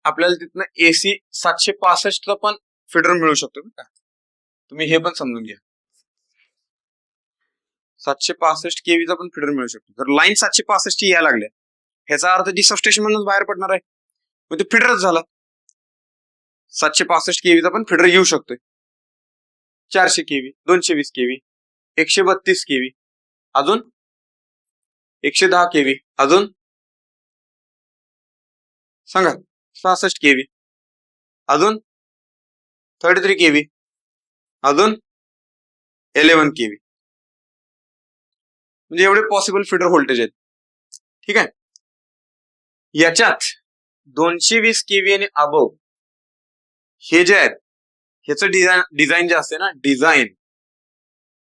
आपल्याला तिथनं AC 765 पण फिडर मिळू शकतो का. तुम्ही हे पण समजून घ्या. 765 केवीचा पण फिडर मिळू शकतो. जर लाईन 765 ची यायला लागल्या ह्याचा अर्थ जी सबस्टेशन मधून बाहेर पडणार आहे मग ते फिडरच झाला. 765 केवीचा पण फिडर येऊ शकतोय. 400 केवी, 220 केवी, 132 केवी, अजून 110 केवी, अजून सांगा 66 केवी, अजून 33 केवी, अजून 11 केव्ही, म्हणजे एवढे पॉसिबल फीडर व्होल्टेज आहेत. ठीक आहे. याच्यात 220 केव्ही आणि अबव हे जे आहेत ह्याचं डिझाईन जे असते ना, design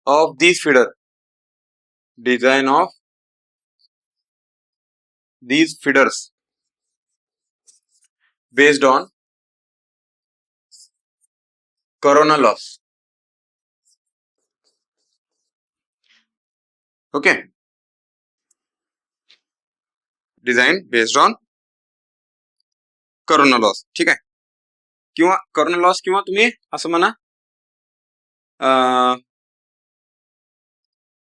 of this feeder, design of these feeders based on corona loss. Okay, design based on corona loss. ठीक आहे, किंवा corona loss किंवा तुम्ही असं म्हणा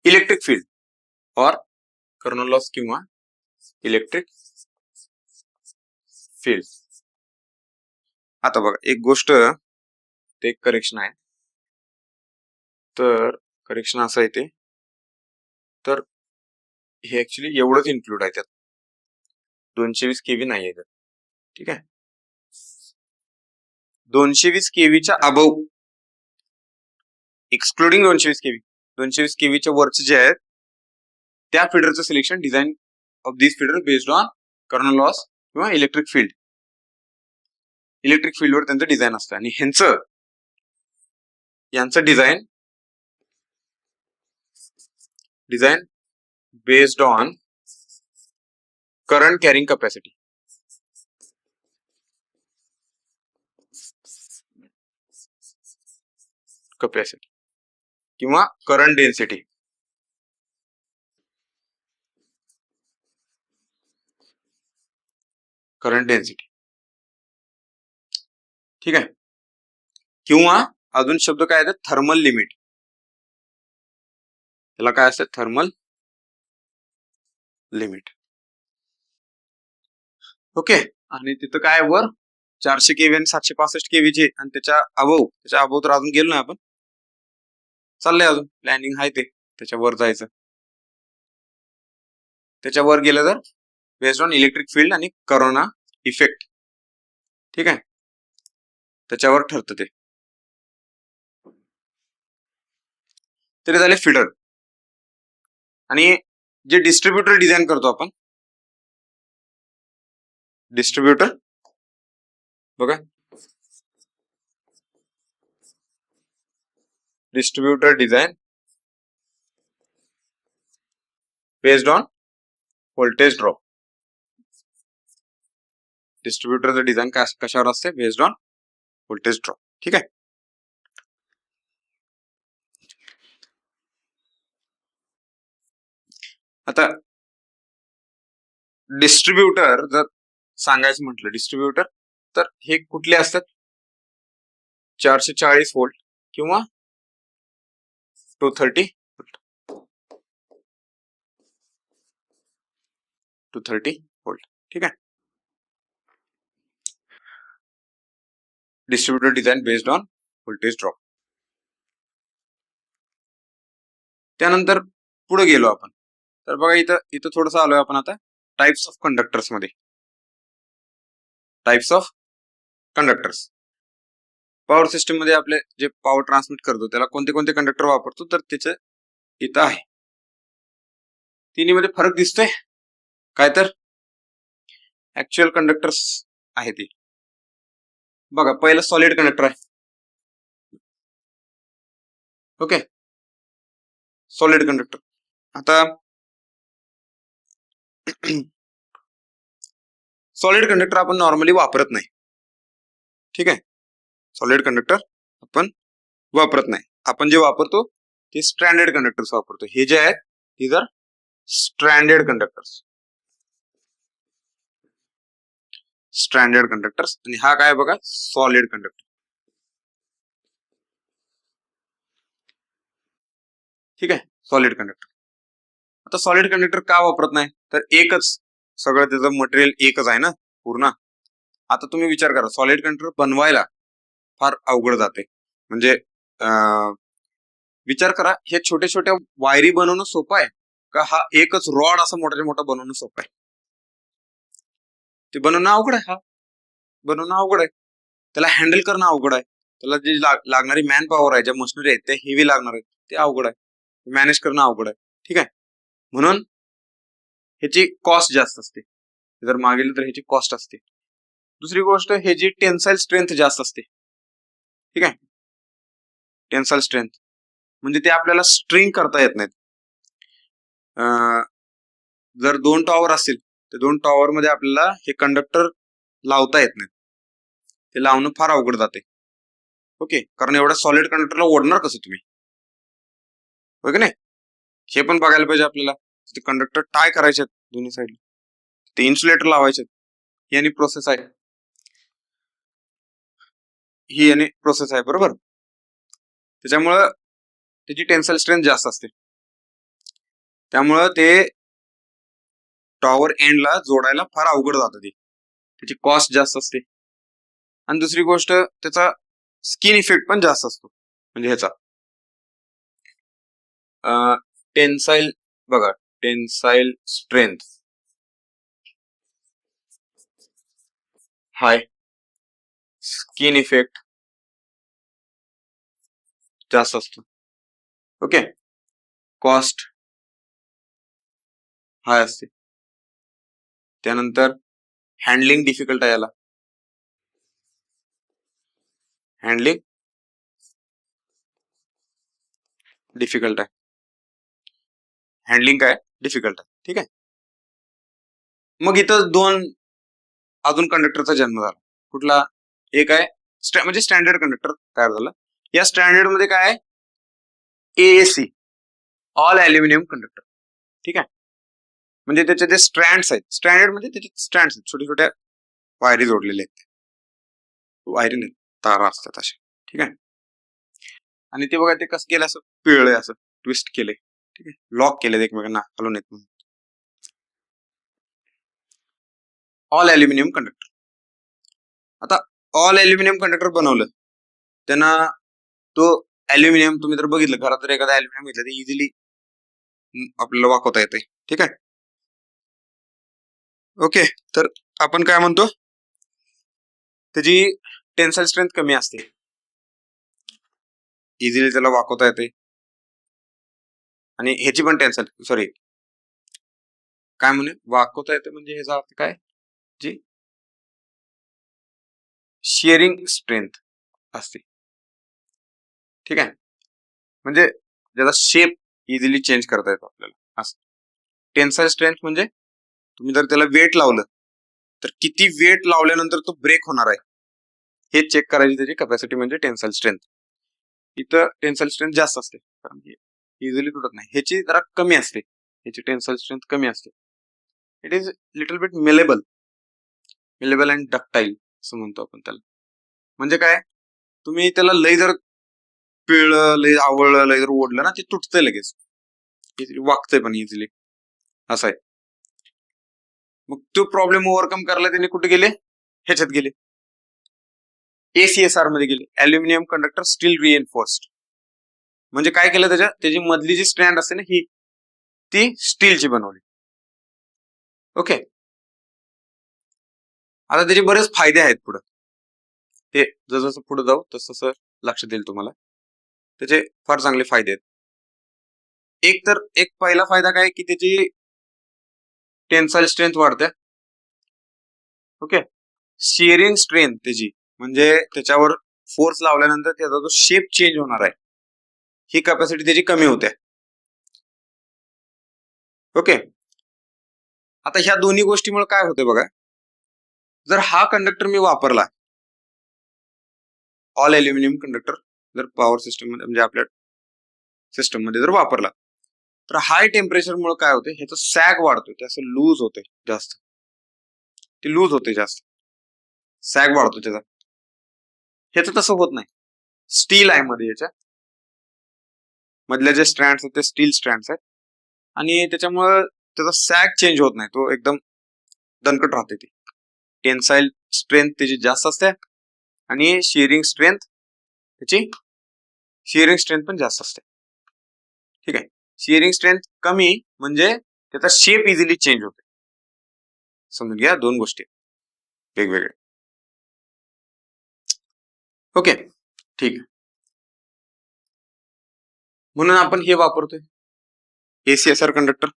इलेक्ट्रिक फील्ड और corona loss किंवा इलेक्ट्रिक फील्ड. आता बघा एक गोष्ट, ते एक करेक्शन आहे. तर करेक्शन असं आहे ते, तर हे ऍक्च्युली एवढंच इन्क्लूड आहे त्यात, 220 केव्ही नाही आहे. ठीक आहे, 220 केव्हीच्या अबव, एक्सक्लुडिंग 220 केव्ही, 220 केव्हीच्या वरचे जे आहेत त्या फीडरचं selection, design of this feeder based on kernel loss किंवा इलेक्ट्रिक फील्ड. इलेक्ट्रिक फील्डवर त्यांचं डिझाईन असतं आणि यांचं design based on current carrying capacity. किंवा करंट डेन्सिटी. ठीक आहे, किंवा अजून शब्द काय आहे, थर्मल लिमिट. त्याला काय असतं, थर्मल लिमिट. ओके, आणि तिथं काय वर 400 केव्ही आणि 765 केव्ही चे, आणि त्याच्या अबव तर अजून गेलो नाही आपण, चाललंय अजून प्लॅनिंग आहे ते त्याच्यावर जायचं. त्याच्यावर गेलं तर बेस्ड ऑन इलेक्ट्रिक फील्ड आणि करोना इफेक्ट. ठीक आहे, त्याच्यावर ठरतं ते. तरी झाले फीडर. आणि जे डिस्ट्रीब्युटर डिझाईन करतो आपण, डिस्ट्रीब्युटर बघा, distributor design based on voltage drop. डिस्ट्रीब्युटरचं डिझाईन कशावर असते, बेस्ड ऑन व्होल्टेज ड्रॉप. ठीक आहे, आता डिस्ट्रीब्युटर जर सांगायचं म्हटलं, डिस्ट्रीब्युटर तर हे कुठले असतात, 440 व्होल्ट किंवा 230 व्होल्ट. ठीक आहे, distributor design based on voltage drop. त्यानंतर पुढे गेलो आपण, तर बघा इथं थोडंसं आलोय आपण आता टाइप्स ऑफ कंडक्टर्स मध्ये. Types of conductors, power system मध्ये आपले जे पॉवर ट्रान्समिट करतो त्याला कोणते कोणते कंडक्टर वापरतो, तर त्याचे इथं आहे. तिन्ही मध्ये फरक दिसतोय काय, तर ऍक्च्युअल कंडक्टर्स आहे ती. बघा पहिलं सॉलिड कंडक्टर आहे. Okay, solid conductor. आता सॉलिड कंडक्टर आपण नॉर्मली वापरत नाही. ठीक आहे, सॉलिड कंडक्टर आपण वापरत नाही. आपण जे वापरतो ते स्ट्रँडेड कंडक्टर्स वापरतो. हे जे आहेत दीज आर स्ट्रँडेड कंडक्टर्स. आणि हा काय बघा, सॉलिड कंडक्टर. ठीक आहे, सॉलिड कंडक्टर. आता सॉलिड कंडक्टर का वापरत नाही, तर एकच सगळं त्याचं मटेरियल एकच आहे ना पूर्ण. आता तुम्ही विचार करा, सॉलिड कंडक्टर बनवायला फार अवघड जाते. म्हणजे विचार करा, हे छोटे छोट्या वायरी बनवणं सोपं आहे का हा एकच रॉड असं मोठा बनवणं सोपं आहे? ते बनवणं अवघड आहे. बनवणं अवघड आहे, त्याला हँडल करणं अवघड आहे. त्याला जी लागणारी मॅन पॉवर आहे, ज्या मशिनरी आहेत त्या हेवी लागणार आहेत, ते अवघड आहे, मॅनेज करणं अवघड आहे. ठीक आहे, म्हणून ह्याची कॉस्ट जास्त असते. जर मागेल तर ह्याची कॉस्ट असते. दुसरी गोष्ट, ह्याची टेन्साईल स्ट्रेंथ जास्त असते. ठीक आहे, टेन्साईल स्ट्रेंथ म्हणजे ते आपल्याला स्ट्रिंग करता येत नाहीत. जर 2 टॉवर असतील तर 2 टॉवर मध्ये आपल्याला हे कंडक्टर लावता येत नाहीत. ते लावणं फार अवघड जाते. ओके, कारण एवढ्या सॉलिड कंडक्टरला ओढणार कसं तुम्ही, होय की नाही? हे पण बघायला पाहिजे आपल्याला. ते कंडक्टर टाय करायचे दोन्ही साईड, ते इन्सुलेटर लावायचे. ही आणि प्रोसेस आहे, ही आणि प्रोसेस आहे, बरोबर. त्याच्यामुळं त्याची टेन्साईल स्ट्रेंथ जास्त असते. त्यामुळं ते टॉवर एंडला जोडायला फार अवघड जातं. त्याची कॉस्ट जास्त असते. आणि दुसरी गोष्ट, त्याचा स्किन इफेक्ट पण जास्त असतो. म्हणजे ह्याचा टेन्साईल बघा, टेन्साईल स्ट्रेंथ हाय, स्किन इफेक्ट जास्त असतो. ओके, कॉस्ट हाय असते. त्यानंतर हँडलिंग डिफिकल्ट आहे, याला हँडलिंग डिफिकल्ट आहे, हँडलिंग काय डिफिकल्ट आहे. ठीक आहे, मग इथं 2 अजून कंडक्टरचा जन्म झाला. कुठला? एक आहे म्हणजे स्टँडर्ड कंडक्टर तयार झाला. या स्टँडर्ड मध्ये काय आहे? AAC, all aluminium conductor. ठीक आहे, म्हणजे त्याचे जे स्ट्रँड्स आहेत, स्टँडर्ड म्हणजे त्याचे स्ट्रँड्स आहेत, छोट्या छोट्या वायरी जोडलेले आहेत. वायरी नाही, तारा असतात असे. ठीक आहे, आणि ते बघा, ते कसं केलं, असं पिळलंय, असं ट्विस्ट केले. ठीक आहे, लॉक केले एकमेकांना, हलवून येत म्हणून. All aluminium conductor. आता ऑल ॲल्युमिनियम कंडक्टर बनवलं, त्यांना तो ॲल्युमिनियम, तुम्ही जर बघितलं घरात, जर एखादा ॲल्युमिनियम घेतलं, ते इझिली आपल्याला वाकवता येते. ठीक आहे, ओके. तर आपण काय म्हणतो, त्याची टेन्साईल स्ट्रेंथ कमी असते, इझिली त्याला वाकवता येते. आणि ह्याची पण टेन्साईल, सॉरी काय म्हणे, वाकवता येते म्हणजे ह्याचा अर्थ काय, जी शेअरिंग स्ट्रेंथ असते. ठीक आहे, म्हणजे ज्याचा शेप इझिली चेंज करता येतो आपल्याला, असं. टेन्साईल स्ट्रेंथ म्हणजे तुम्ही जर त्याला वेट लावलं, तर किती वेट लावल्यानंतर तो ब्रेक होणार आहे हे चेक करायची त्याची कॅपॅसिटी, म्हणजे टेन्साईल स्ट्रेंथ. इथं टेन्साईल स्ट्रेंथ जास्त असते, कारण इझिली तुटत नाही. ह्याची जरा कमी असते, ह्याची टेन्साईल स्ट्रेंथ कमी असते. It is little bit malleable and ductile असं म्हणतो आपण त्याला. म्हणजे काय, तुम्ही त्याला लय जर पिळलं, लय आवळलं, लय जर ओढलं ना, ते तुटतंय लगेच, वागतंय पण इझिली, असं आहे. मग तो प्रॉब्लेम ओव्हरकम करायला त्याने कुठे गेले, ह्याच्यात गेले, ACSR मध्ये गेले, ॲल्युमिनियम कंडक्टर स्टील रिएन्फोर्स्ड. म्हणजे काय केलं, त्याची मधली जी स्ट्रँड असते ना, ही ती स्टीलची बनवली. ओके, आता त्याचे बरेच फायदे आहेत पुढे, ते जसं पुढे जाऊ तसं लक्षात येईल तुम्हाला. त्याचे फार चांगले फायदे आहेत. एक पहिला फायदा काय, की त्याची टेन्साईल स्ट्रेंथ वाढते. ओके, शेअरिंग स्ट्रेंथ त्याची, म्हणजे त्याच्यावर फोर्स लावल्यानंतर त्याचा जो शेप चेंज होणार आहे, ही कॅपॅसिटी त्याची कमी होते. ओके, आता ह्या दोन्ही गोष्टीमुळे काय होते बघा, जर हा कंडक्टर मी वापरला, ऑल ॲल्युमिनियम कंडक्टर जर पॉवर सिस्टम मध्ये, म्हणजे आपल्या सिस्टम मध्ये जर वापरला, तर हाय टेम्परेचर मुळे काय होते, ह्याचा सॅग वाढतो, ते असं लूज होते जास्त, ते लूज होते जास्त, सॅग वाढतो त्याचा. ह्याचं तसं होत नाही, स्टील आहे मध्ये, याच्या मधल्या जे स्ट्रँड्स आहेत ते स्टील स्ट्रँड्स आहेत, आणि त्याच्यामुळे त्याचा सॅग चेंज होत नाही, तो एकदम दणकट राहते. ती टेन्साईल स्ट्रेंथ त्याची जास्त असते, आणि शेअरिंग स्ट्रेंथ पण जास्त असते. ठीक आहे, शेअरिंग स्ट्रेंथ कमी म्हणजे त्याचा शेप इझिली चेंज होते. समजून घ्या, 2 गोष्टी वेगवेगळे. ओके, ठीक आहे. म्हणून आपण हे वापरतोय ACSR कंडक्टर.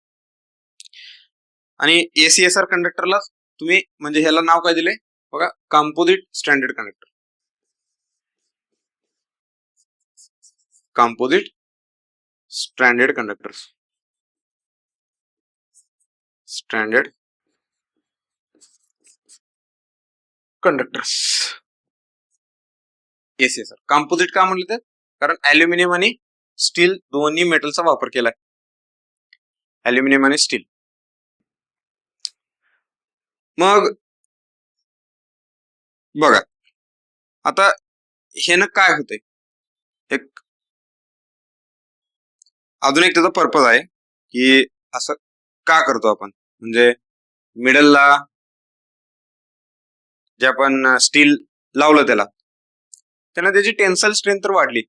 आणि ACSR कंडक्टरला तुम्ही म्हणजे ह्याला नाव काय दिले बघा, composite standard conductor. Composite standard conductors. Standard conductors ACSR. Composite का म्हणलं तर कारण ॲल्युमिनियम आणि स्टील दोन्ही मेटलचा वापर केलाय. ॲल्युमिनियम आणि स्टील. मग बघा आता हे ना काय होतंय, एक अजून एक त्याचा पर्पज आहे की असं का करतो आपण, म्हणजे मिडलला जे आपण स्टील लावलं त्याला त्याची टेन्साईल स्ट्रेंथ तर वाढली,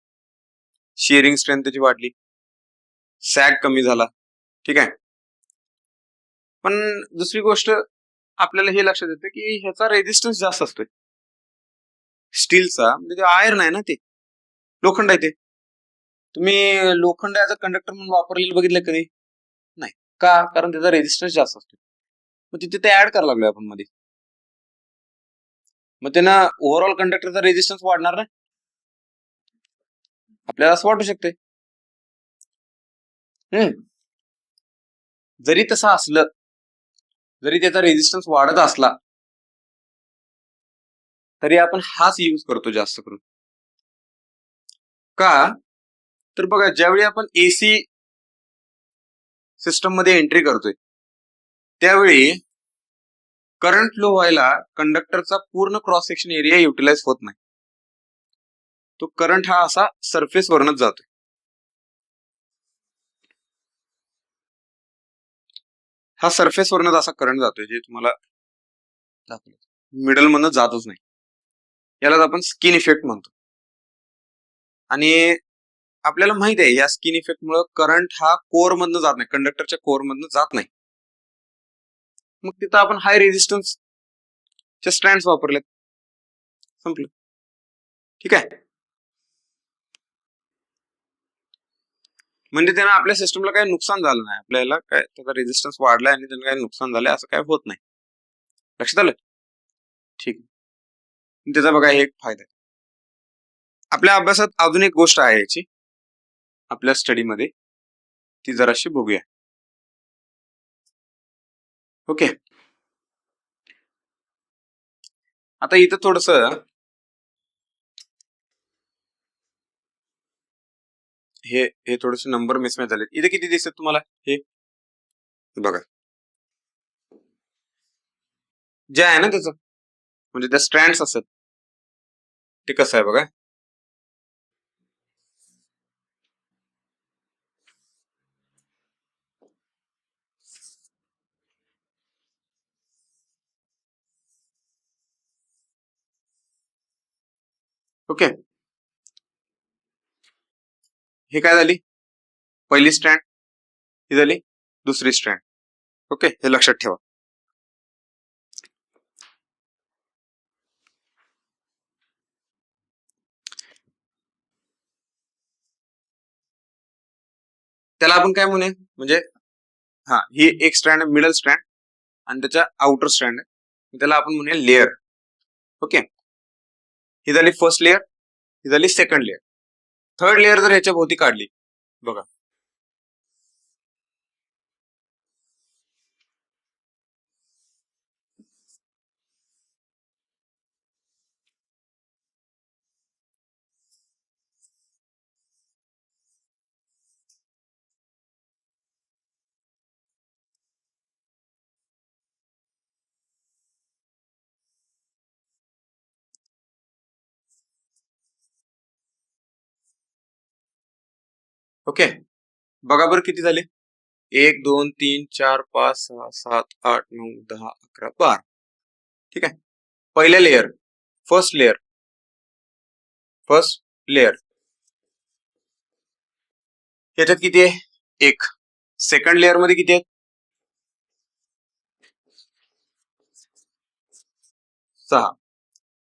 शिअरिंग स्ट्रेंथ त्याची वाढली, सॅग कमी झाला, ठीक आहे. पण दुसरी गोष्ट आपल्याला हे लक्षात येतं की ह्याचा रेजिस्टन्स जास्त असतोय स्टीलचा, म्हणजे आयर्न आहे ना, ते लोखंड आहे. ते तुम्ही लोखंड ऍज अ कंडक्टर म्हणून वापरलेलं बघितलं कधी नाही का, कारण त्याचा रेजिस्टन्स जास्त असतो. मग तिथे ते ऍड करायला लागलोय आपण मध्ये, मग त्यानं ओव्हरऑल कंडक्टरचा रेजिस्टन्स वाढणार ना, आपल्याला असं वाटू शकते. जरी तसं असलं, जरी त्याचा रेजिस्टन्स वाढत असला तरी आपण हाच यूज करतो जास्त करून. का तर बघा, ज्यावेळी आपण AC सिस्टम मध्ये एंट्री करतोय त्यावेळी करंट फ्लो व्हायला कंडक्टरचा पूर्ण क्रॉस सेक्शन एरिया युटिलाइज होत नाही. तो करंट हा असा सरफेस वरनच जातोय. हा सरफेस वरनच असा करंट जातोय, जे तुम्हाला दाखवलं, मिडल मधनं जातच नाही. यालाच आपण स्किन इफेक्ट म्हणतो. आणि आपल्याला माहित आहे या स्किन इफेक्ट मुळे करंट हा कोर मधनं जात नाही, कंडक्टरच्या कोर मधनं जात नाही. मग तिथं आपण हाय रेजिस्टन्स चे स्ट्रँड्स वापरलेत, संपलं. ठीक आहे. म्हणजे त्यानं आपल्या सिस्टमला काही नुकसान झालं नाही, आपल्याला काय त्याचा रेजिस्टन्स वाढलाय आणि त्यानं काही नुकसान झालंय असं काय होत नाही. लक्षात आलं? ठीक. त्याचा बघा एक फायदा आहे. आपल्या अभ्यासात अजून एक गोष्ट आहे याची, आपल्या स्टडीमध्ये, ती जराशी बघूया. ओके. आता इथं थोडस हे थोडेसे नंबर मिसमॅच झाले. इथे किती दिसतात तुम्हाला? हे बघा, जे आहे ना त्याचं म्हणजे त्या स्ट्रँड्स असतात ते कसं आहे बघा. ओके, हे काय झाली पहिली स्ट्रँड, ही झाली दुसरी स्ट्रँड. ओके, हे लक्षात ठेवा. त्याला आपण काय म्हणूया, म्हणजे हा ही एक स्ट्रँड, मिडल स्ट्रँड आणि त्याच्या आउटर स्ट्रँड आहे, त्याला आपण म्हणूया लेअर. ओके, ही झाली फर्स्ट लेअर, ही झाली सेकंड लेअर. थर्ड लेअर जर ह्याच्या भोवती काढली बघा, ओके बघा बरं किती झाले, 1 2 3 4 5 6 7 8 9 10 11 12. ठीक आहे. पहिल्या layer, first layer, first layer याच्यात किती आहे? 1. सेकंड लेअर मध्ये किती आहेत? 6.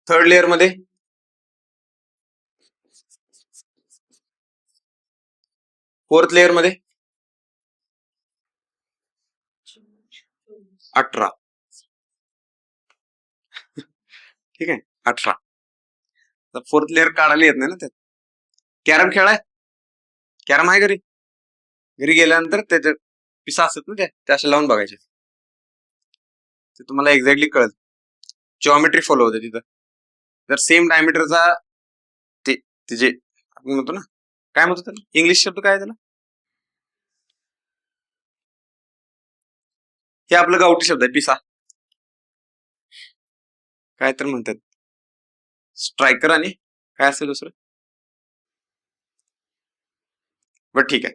थर्ड लेअर मध्ये फोर्थ लेअर मध्ये 18. ठीक आहे, 18. फोर्थ लेअर काढायला येत नाही ना त्यात. कॅरम खेळाय, कॅरम आहे घरी, घरी गेल्यानंतर त्याच्या पिसा असतात ना त्या अशा लावून बघायचे, ते तुम्हाला एक्झॅक्टली कळत. जिओमेट्री फॉलो होते तिथं. जर सेम डायमीटरचा ते जे आपण म्हणतो ना, काय म्हणतो त्याला, इंग्लिश शब्द काय त्याला, हे आपलं गावठी शब्द आहे, पिसा काय तर म्हणतात, स्ट्रायकर आणि काय असेल दुसरं, बट ठीक आहे.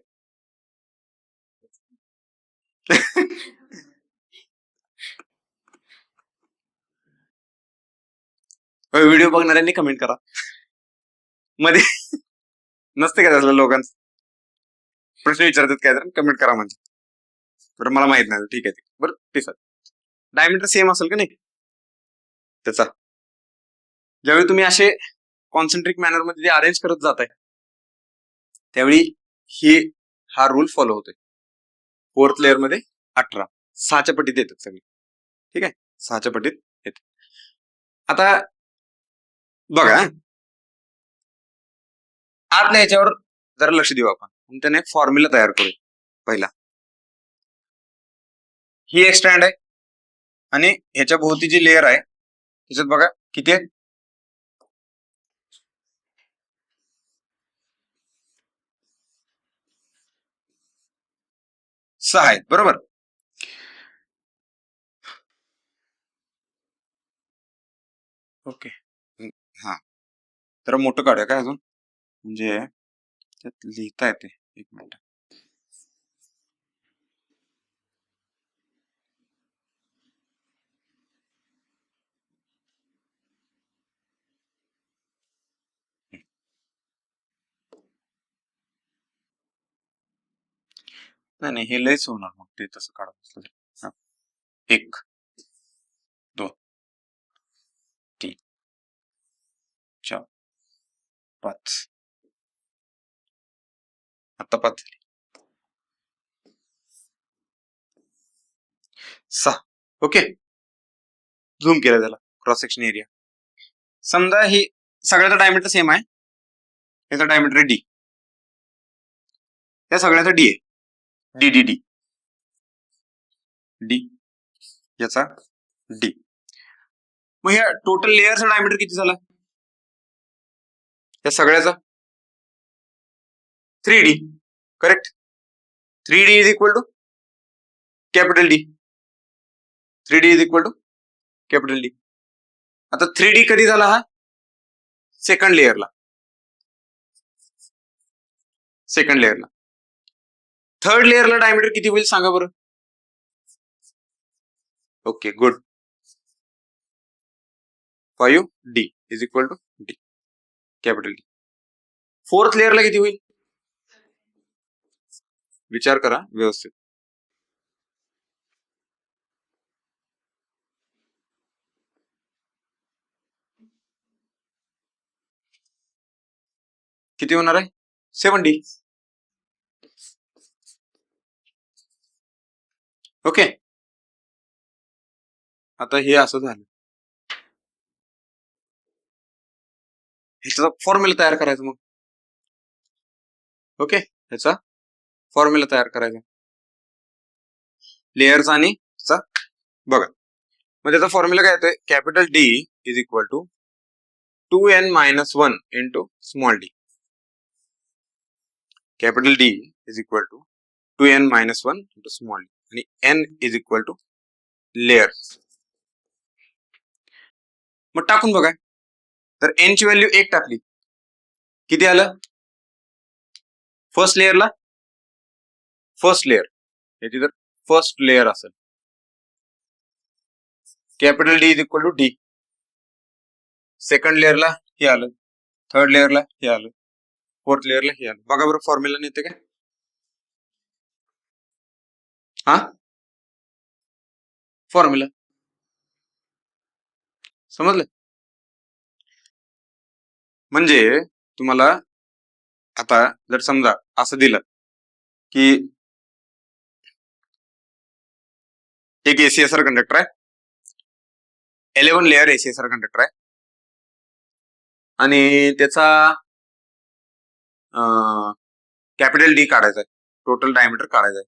व्हिडिओ बघणाऱ्यांनी कमेंट करा मध्ये. नसते का त्यातलं लोकांचं प्रश्न विचारतात काय तर कमेंट करा म्हणजे, बरं मला माहित नाही, ठीक आहे बरं. पिसा डायमीटर सेम असेल का नाही त्याचा, ज्यावेळी तुम्ही असे कॉन्सन्ट्रिक मॅनर मध्ये अरेंज करत जाताय त्यावेळी ही हा रूल फॉलो होतोय. फोर्थ लेअर मध्ये 18, 6च्या पटीत येतात सगळे. ठीक आहे, 6च्या पटीत येत. आता बघा आतल्या ह्याच्यावर जरा लक्ष देऊ आपण, आणि त्याने फॉर्म्युला तयार करू. पहिला ही एक स्ट्रँड आहे आणि ह्याच्या भोवती जी लेअर आहे त्याच्यात बघा किती आहे, 6 आहेत, बरोबर. ओके, हा तर मोठं काढूया काय अजून, म्हणजे त्यात लिहिता येते. एक मिनिट, नाही नाही, हे लयच होणार मग ते तसं काढत असलं तर. 1 2 3 4 5, आता 5 झाली, 6. ओके, झूम केलं त्याला, क्रॉस सेक्शन एरिया. समजा ही सगळ्याचा डायमीटर सेम आहे, याचा डायमीटर डी, त्या सगळ्याचा डी आहे, डी डी डी डी, याचा डी. मग या टोटल लेअरचा डायमीटर किती झाला या सगळ्याचा, 3D, correct. 3D is equal to capital D, 3D is equal to capital D. आता 3D कधी झाला हा, सेकंड लेअरला, सेकंड लेअरला. थर्ड लेअरला डायमीटर किती होईल सांगा बरं. Okay good, 5D is equal to D, capital D. Fourth लेअरला किती होईल, विचार करा व्यवस्थित. किती होणार आहे, 7D. ओके, आता हे असं झालं, ह्याचा फॉर्म्युला तयार करायचा मग. ओके, ह्याचा फॉर्म्युला तयार करायचा लेअरचा आणि बघा. मग त्याचा फॉर्म्युला काय येतोय, capital D is equal to 2n-1 into small D. Capital D is equal to 2n-1 into small D, आणि n is equal to layer. मग टाकून बघा, तर n ची व्हॅल्यू 1 टाकली, किती आलं फर्स्ट लेअरला, फर्स्ट लेअर, याची जर फर्स्ट लेअर असेल, capital D is equal to D. Second लेअरला हे आलं, थर्ड लेअरला हे आलं, फोर्थ लेअरला हे आलं. बघा बरं फॉर्म्युला येते काय, हा फॉर्म्युला समजलं. म्हणजे तुम्हाला आता जर समजा असं दिलं की एक ACSR कंडक्टर आहे, 11 लेअर ACSR कंडक्टर आहे आणि त्याचा कॅपिटल D काढायचा आहे, टोटल डायमीटर काढायचा आहे.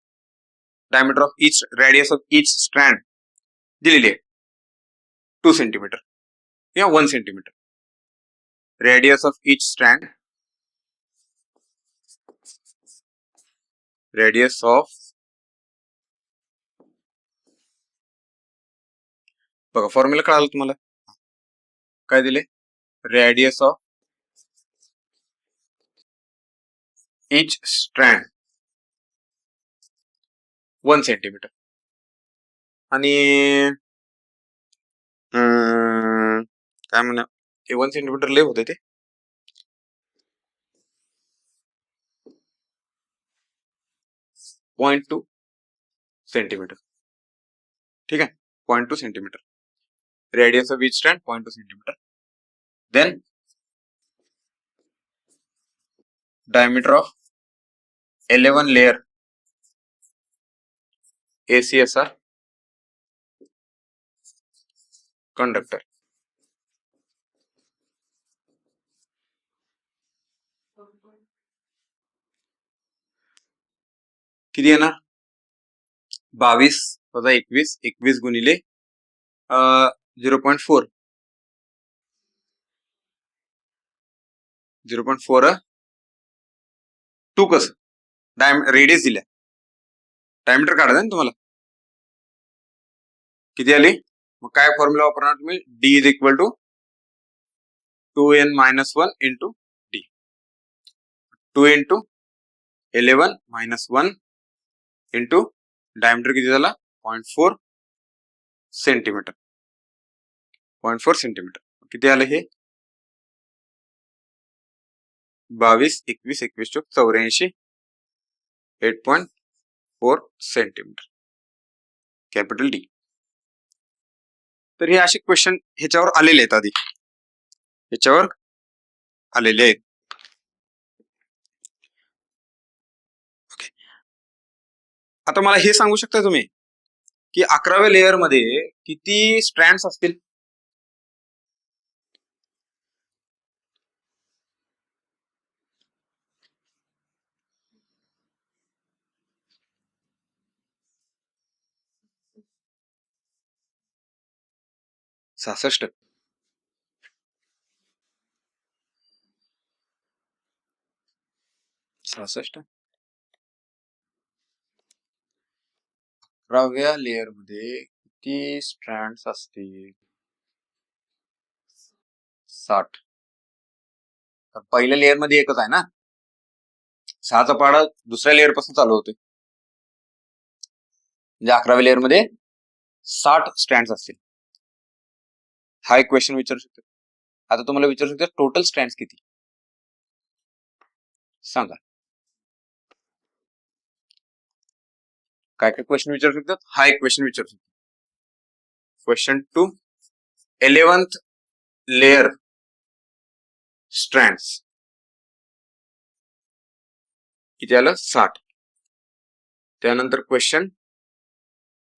Diameter of each radius of each strand दिलेली आहे 2 सेंटीमीटर किंवा 1 centimetre. Radius of each strand, radius of, बघा फॉर्म्युला कळाला तुम्हाला, काय दिले, radius of each strand 1 centimetre आणि काय म्हणा 1 सेंटीमीटर लेव होते ते 0.2 सेंटीमीटर. ठीक आहे, 0.2 centimetre. Radius of each strand 0.2 centimetre. Then diameter of 11 layer ACSR conductor. किती येणार, 22 वजा 21, 21 गुणिले 0.4, 0.4 2 कसं रेडियस दिल्या, डायमीटर काढायचं ना तुम्हाला, किती आली, मग काय फॉर्म्युला वापरणार तुम्ही, D is equal to 2n minus 1 into D, 2 into 11 minus 1 into diameter किती झाला 0.4 सेंटीमीटर, 0.4 सेंटीमीटर. किती आलं हे, 22, 21, 21 चौक 84, 8.4 सेंटीमीटर, कॅपिटल D. तर हे असे क्वेश्चन ह्याच्यावर आलेले आहेत, आधी ह्याच्यावर आलेले आहेत. आता मला हे सांगू शकता तुम्ही की 11व्या लेअर मध्ये किती स्ट्रँड्स असतील, सहासष्ट. सहासष्ट 11व्या लेअर मध्ये किती स्ट्रँड्स असतील, 60. तर पहिल्या लेअर मध्ये एकच आहे ना, 6चा पाडा दुसऱ्या लेअर पासून चालू होते, म्हणजे 11व्या लेअर मध्ये 60 स्ट्रँड्स असतील. हा एक क्वेश्चन विचारू शकतो. आता तुम्हाला विचारू शकतो टोटल स्ट्रँड्स किती सांगा, काय काय क्वेश्चन विचारू शकतात, हा एक क्वेश्चन विचारू शकतो. क्वेश्चन 2, 11th लेअर स्ट्रँड्स किती आलं 60. त्यानंतर question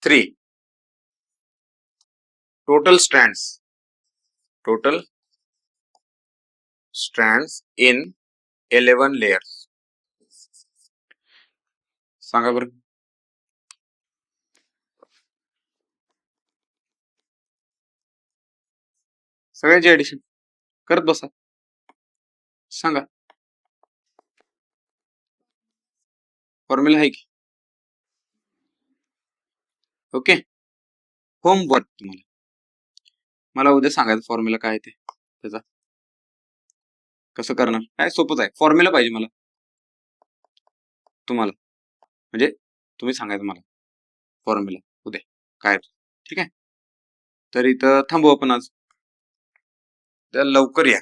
3, total strands in 11 layers सांगा बरं. सगळ्याची ऍडिशन करत बसा, सांगा. फॉर्म्युला आहे की, ओके. होमवर्क तुम्हाला, मला उद्या सांगायचं फॉर्म्युला काय ते, त्याचा कसं करणार, काय सोपंच आहे. फॉर्म्युला पाहिजे मला तुम्हाला, म्हणजे तुम्ही सांगायचं मला फॉर्म्युला उद्या काय. ठीक आहे, तर इथं थांबू आपण आज, तर लवकर या.